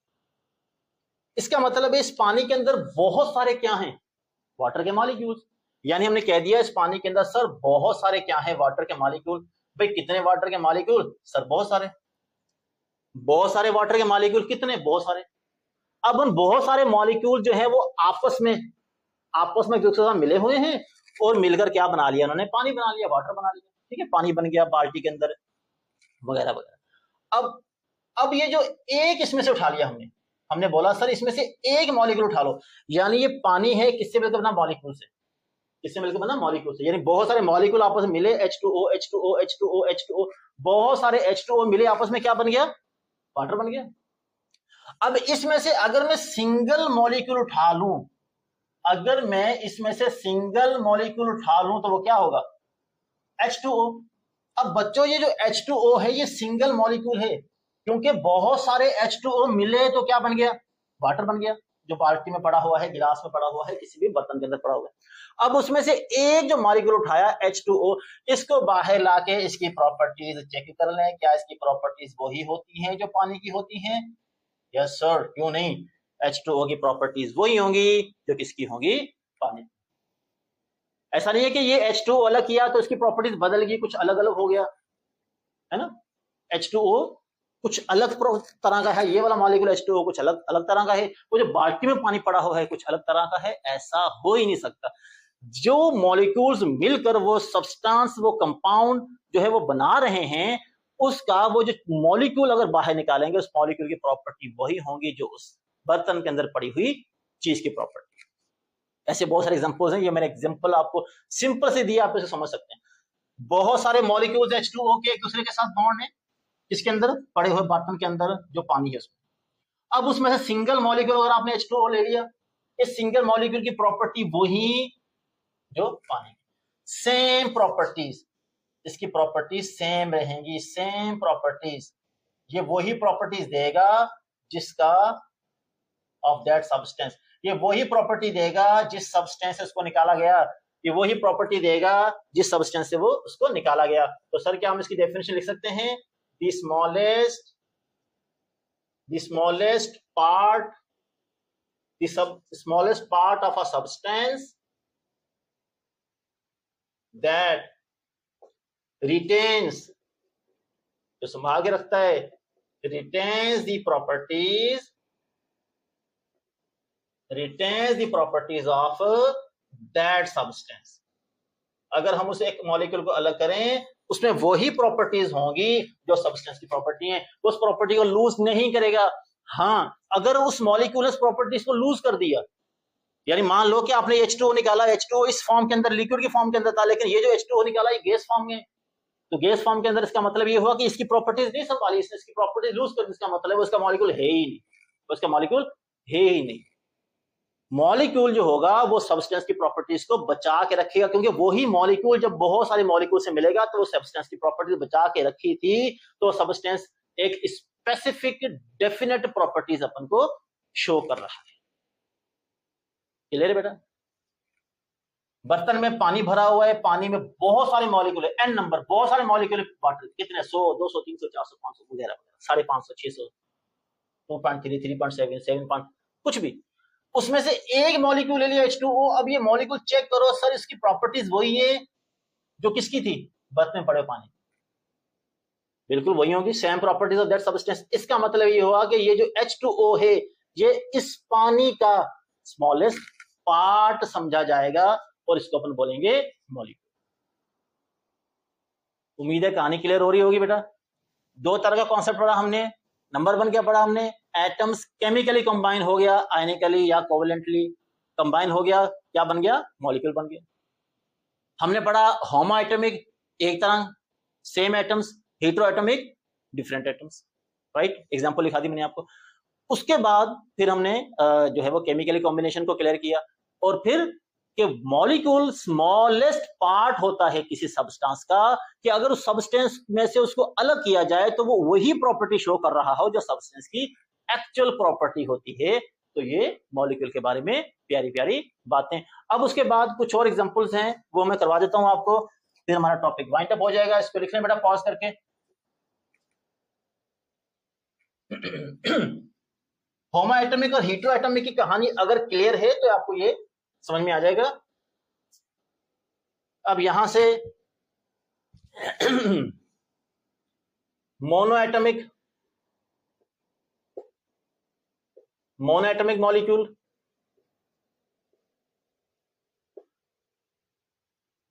इसका मतलब है इस पानी के अंदर बहुत सारे क्या हैं, वाटर के मॉलिक्यूल्स। यानी हमने कह दिया इस पानी के अंदर सर बहुत सारे क्या हैं, वाटर के मॉलिक्यूल। भाई कितने वाटर के मॉलिक्यूल, सर बहुत सारे, बहुत सारे वाटर के मॉलिक्यूल, कितने, बहुत सारे। अब उन बहुत सारे मॉलिक्यूल जो है वो आपस में एक दूसरे से मिले हुए हैं और मिलकर क्या बना लिया उन्होंने, पानी बना लिया, वाटर बना लिया, ठीक है, पानी बन गया बाल्टी के अंदर वगैरह वगैरह। अब ये जो एक इसमें से उठा लिया हमने बोला सर इसमें से एक मॉलिक्यूल उठा लो, यानी ये पानी है किससे मिलकर बना, मॉलिक्यूल से, किससे मिलकर बना, मॉलिक्यूल से। यानी बहुत सारे मॉलिक्यूल आपस में मिले, H2O H2O H2O H2O, बहुत सारे H2O मिले आपस में, क्या बन गया, वाटर बन गया। अब इसमें से अगर मैं सिंगल मॉलिक्यूल उठा लूं, अगर मैं इसमें से सिंगल मॉलिक्यूल उठा लूं तो वो क्या होगा, H2O। अब बच्चों ये जो H2O है ये सिंगल मॉलिक्यूल है, क्योंकि बहुत सारे H2O मिले तो क्या बन गया, वाटर बन गया, जो बाल्टी में पड़ा हुआ है, गिलास में पड़ा हुआ है, किसी भी बर्तन के अंदर पड़ा हुआ है। अब उसमें से एक जो मॉलिक्यूल उठाया H2O, इसको बाहर लाके इसकी प्रॉपर्टीज चेक कर लें, क्या इसकी प्रॉपर्टीज वही होती हैं जो पानी की होती हैं। यस सर, क्यों नहीं, H2O की प्रॉपर्टीज वही होंगी जो किसकी होंगी, पानी। ऐसा नहीं है कि ये H2O अलग किया तो इसकी प्रॉपर्टीज बदल गई, कुछ अलग अलग हो गया, है ना। H2O कुछ अलग तरह का है, ये वाला मॉलिक्यूल H2O कुछ अलग अलग तरह का है, वो जो बाल्टी में पानी पड़ा हुआ है कुछ अलग तरह का है, ऐसा हो ही नहीं सकता। जो मॉलिक्यूल्स मिलकर वो सब्सटेंस, वो कंपाउंड जो है वो बना रहे हैं, उसका वो जो मॉलिक्यूल अगर बाहर निकालेंगे, उस मॉलिक्यूल की प्रॉपर्टी वही होंगी जो उस बर्तन के अंदर पड़ी हुई चीज की प्रॉपर्टी। ऐसे बहुत सारे एग्जांपल्स हैं, ये मैंने एग्जांपल आपको सिंपल से दिया, आप इसे समझ सकते हैं। बहुत सारे मॉलिक्यूल्स H2O के एक दूसरे के साथ बॉन्ड है, इसके अंदर पड़े हुए बर्तन के अंदर जो पानी है उसमें। अब उसमें से सिंगल मॉलिक्यूल अगर आपने H2O ले लिया, इस सिंगल मॉलिक्यूल की प्रॉपर्टी वही जो पानी, सेम प्रॉपर्टीज, इसकी प्रॉपर्टीज सेम रहेंगी, सेम प्रॉपर्टीज। ये वही प्रॉपर्टीज देगा जिसका ऑफ दैट सब्सटेंस, ये वही प्रॉपर्टी देगा जिस सब्सटेंस से उसको निकाला गया, ये वही प्रॉपर्टी देगा जिस सब्सटेंस से वो उसको निकाला गया। तो सर क्या हम इसकी डेफिनेशन लिख सकते हैं? The smallest part, the smallest part of a substance that retains, जो संभाल के रखता है, retains the properties of that substance। अगर हम उसे एक मॉलिक्यूल को अलग करें, उसमें वही प्रॉपर्टीज होंगी जो सब्सटेंस की प्रॉपर्टी है, उस प्रॉपर्टी को लूज नहीं करेगा। हाँ, अगर उस मॉलिक्यूलस प्रॉपर्टीज को लूज कर दिया, यानी मान लो कि आपने H2O निकाला, H2O इस फॉर्म के अंदर, लिक्विड की फॉर्म के अंदर था, लेकिन ये जो H2O निकाला ये गैस फॉर्म में, तो गैस फॉर्म के अंदर इसका मतलब ये हुआ कि इसकी प्रॉपर्टीज नहीं संभाली, इसने इसकी प्रॉपर्टीज लूज कर दी, इसका मतलब उसका मॉलिक्यूल है ही नहीं, उसका मॉलिक्यूल है ही नहीं। मॉलिक्यूल जो होगा वो सब्सटेंस की प्रॉपर्टीज को बचा के रखेगा, क्योंकि वही मॉलिक्यूल जब बहुत सारे मॉलिक्यूल से मिलेगा तो वो सब्सटेंस की प्रॉपर्टीज बचा के रखी थी, तो सब्सटेंस एक स्पेसिफिक डेफिनेट प्रॉपर्टीज अपन को शो कर रहा है। क्लियर है बेटा? बर्तन में पानी भरा हुआ है, पानी में बहुत सारे मॉलिक्यूल है, एन नंबर, बहुत सारे मॉलिक्यूल वाटर, कितने 100 200 300 400 500 वगैरह वगैरह, 550 600 2.3 3.7 7 कुछ भी, उसमें से एक मॉलिक्यूल ले लिया H2O। अब ये मॉलिक्यूल चेक करो सर, इसकी प्रॉपर्टीज वही है जो किसकी थी, बर्तन में पड़े पानी, बिल्कुल वही होगी, same properties of that substance. इसका मतलब ये हुआ कि ये जो H2O है ये इस पानी का स्मॉलेस्ट पार्ट समझा जाएगा और इसको अपन बोलेंगे मॉलिक्यूल। उम्मीद है कहानी क्लियर हो रही होगी बेटा। दो तरह का कॉन्सेप्ट पढ़ा हमने। नंबर 1 क्या पढ़ा हमने? एटम्स केमिकली कंबाइन हो गया, आयनिकली या कोवलेंटली कंबाइन हो गया, क्या बन गया? मॉलिक्यूल बन गया। हमने पढ़ा होमो एटमिक, एक तरह same atoms, hetero atomic different atoms, right? Example लिखा दी मैंने आपको। उसके बाद फिर हमने जो है वो केमिकली कॉम्बिनेशन को क्लियर किया, और फिर कि मॉलिक्यूल स्मॉलेस्ट पार्ट होता है किसी सब्सटेंस का, कि अगर उस सब्सटेंस में से उसको अलग किया जाए तो वो वही प्रॉपर्टी शो कर रहा हो जो सब्सटेंस की एक्चुअल प्रॉपर्टी होती है। तो ये मॉलिक्यूल के बारे में प्यारी प्यारी बातें। अब उसके बाद कुछ और एग्जांपल्स हैं, वो मैं करवा देता हूं आपको, फिर हमारा टॉपिक वाइंड अप हो जाएगा। इसको लिख लें बेटा पॉज करके। होमो एटमिक और हेटेरो एटमिक की कहानी अगर क्लियर है तो आपको ये समझ में आ जाएगा। अब यहां से mono atomic molecule,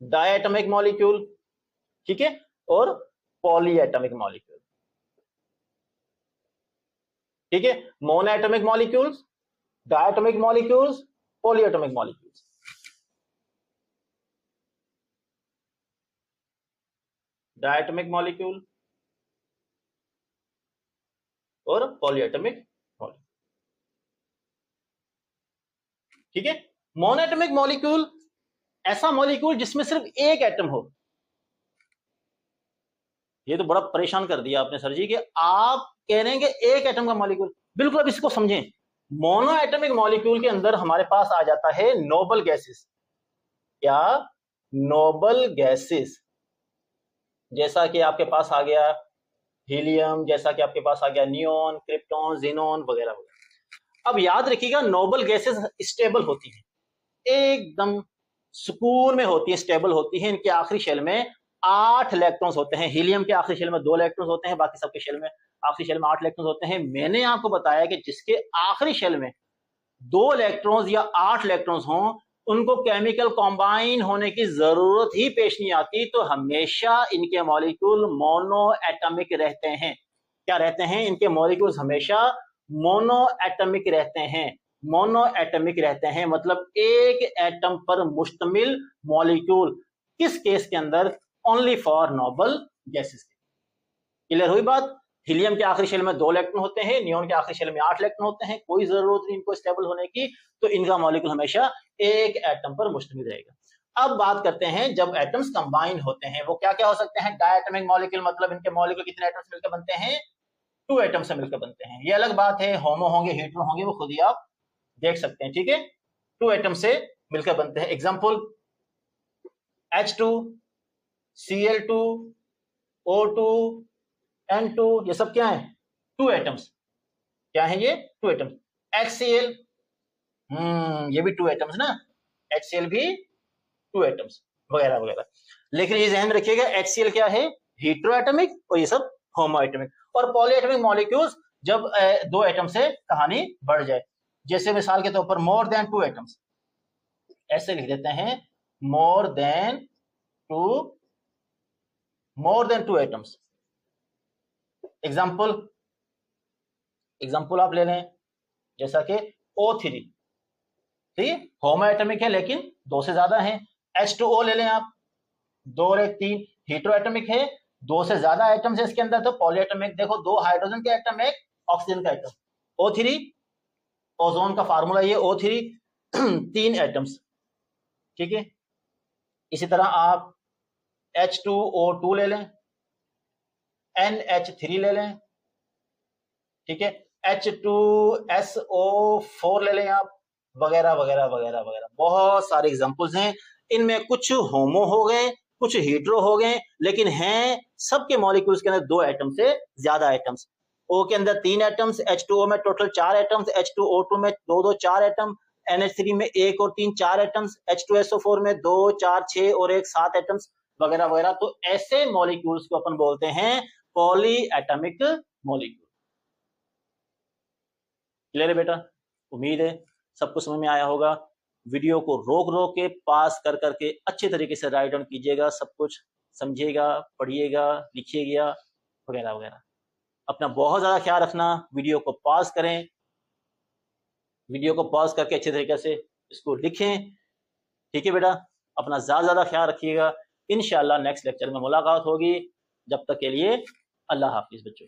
diatomic molecule, ठीक है, और पॉलीएटमिक मॉलिक्यूल, ठीक है। Monoatomic molecules, diatomic molecules, polyatomic molecules. Diatomic molecule और पॉलीएटमिक मॉलिक्यूल, ठीक है। मोनोएटमिक मॉलिक्यूल ऐसा मॉलिक्यूल जिसमें सिर्फ एक एटम हो। ये तो बड़ा परेशान कर दिया आपने सर जी कि आप कह रहे हैं कि एक एटम का मॉलिक्यूल। बिल्कुल, अब इसको समझें। मोनोएटमिक मॉलिक्यूल के अंदर हमारे पास आ जाता है नोबल गैसेस। क्या? Noble gases. जैसा कि आपके पास आ गया हीलियम, जैसा कि आपके पास आ गया नियोन, क्रिप्टॉन, ज़ीनोन वगैरह वगैरह। अब याद रखिएगा नोबल गैसेस स्टेबल होती हैं, एकदम सुकून में होती है, स्टेबल होती है। इनके आखिरी शेल में 8 इलेक्ट्रॉन्स होते हैं। हीलियम के आखिरी शेल में 2 इलेक्ट्रॉन्स होते हैं, बाकी सबके शेल में आखिरी शेल में 8 इलेक्ट्रॉन्स होते हैं। मैंने आपको बताया कि जिसके आखिरी शेल में 2 इलेक्ट्रॉन्स या 8 इलेक्ट्रॉन्स हों, उनको केमिकल कॉम्बाइन होने की जरूरत ही पेश नहीं आती। तो हमेशा इनके मॉलिक्यूल मोनो एटमिक रहते हैं। क्या रहते हैं? इनके मॉलिक्यूल्स हमेशा मोनो एटमिक रहते हैं। मोनो एटमिक रहते हैं मतलब एक एटम पर मुश्तमिल मॉलिक्यूल। किस केस के अंदर? Only for noble gases. Clear हुई बात? हीलियम के आखिरी शेल में 2 इलेक्ट्रॉन होते हैं, नियोन के आखिरी शेल में 8 इलेक्ट्रॉन होते हैं। कोई जरूरत नहीं इनको स्टेबल होने की, तो इनका मॉलिक्यूल हमेशा एक एटम पर मुश्तमिल रहेगा। अब बात करते हैं जब एटम्स कंबाइन होते हैं वो क्या क्या हो सकते हैं। डायटोमिक मॉलिक्यूल मतलब इनके मॉलिक्यूल कितने एटम्स मिलकर बनते हैं, 2 एटम से मिलकर बनते हैं। ये अलग बात है, होमो होंगे हेटेरो होंगे वो खुद ही आप देख सकते हैं, ठीक है। 2 एटम से मिलकर बनते हैं। Example H2, Cl2, O2, N2, ये सब क्या है, 2 एटम्स। क्या है ये, 2 एटम्स। HCl, ये भी 2 एटम्स ना, HCl भी 2 एटम्स वगैरह वगैरह। लेकिन ये ध्यान में रखिएगा HCl क्या है, हेटेरोएटमिक, और ये सब होमोएटमिक। और पॉलीएटमिक मॉलिक्यूल्स जब 2 एटम से कहानी बढ़ जाए, जैसे मिसाल के तौर पर मोर देन 2 एटम्स, ऐसे लिख देते हैं मोर देन 2 एटम्स। एग्जाम्पल आप ले लें, जैसा कि O3, ठीक है, होमोएटमिक है लेकिन 2 से ज्यादा है। H2O ले लें आप, 2 और 1 3, हेटेरोएटमिक है, 2 से ज्यादा एटम्स है इसके अंदर। तो पॉलीएटमिक, देखो 2 हाइड्रोजन के एटम, 1 ऑक्सीजन का एटम। O3, ओजोन का फार्मूला ये O3, 3 एटम्स, ठीक है। इसी तरह आप H2O2 ले लें, NH3 ले लें, ठीक है, H2SO4 ले लें आप, वगैरह वगैरह वगैरह वगैरह। बहुत सारे एग्जांपल्स हैं। इनमें कुछ होमो हो गए, कुछ हेटेरो हो गए, लेकिन हैं सबके मॉलिक्यूल्स के अंदर 2 एटम से ज्यादा एटम्स। O के अंदर 3 एटम्स, H2O में टोटल 4 एटम्स, H2O2 में 2 2 4 एटम, NH3 में 1 और 3 4 एटम्स, H2SO4 में 2 4 6 और 1 7 एटम्स, वगैरह वगैरह। तो ऐसे मॉलिक्यूल्स को अपन बोलते हैं पॉली एटमिक मॉलिक्यूल। क्लियर है बेटा, उम्मीद है सबको समझ में आया होगा। वीडियो को रोक रोक के पास कर करके अच्छे तरीके से राइट डाउन कीजिएगा, सब कुछ समझिएगा, पढ़िएगा, लिखिएगा, वगैरह वगैरह। अपना बहुत ज्यादा ख्याल रखना। वीडियो को पॉज करें, वीडियो को पॉज करके अच्छे तरीके से इसको लिखें, ठीक है बेटा। अपना ज्यादा ख्याल रखिएगा। इंशाल्लाह नेक्स्ट लेक्चर में मुलाकात होगी। जब तक के लिए अल्लाह हाफिज बच्चों।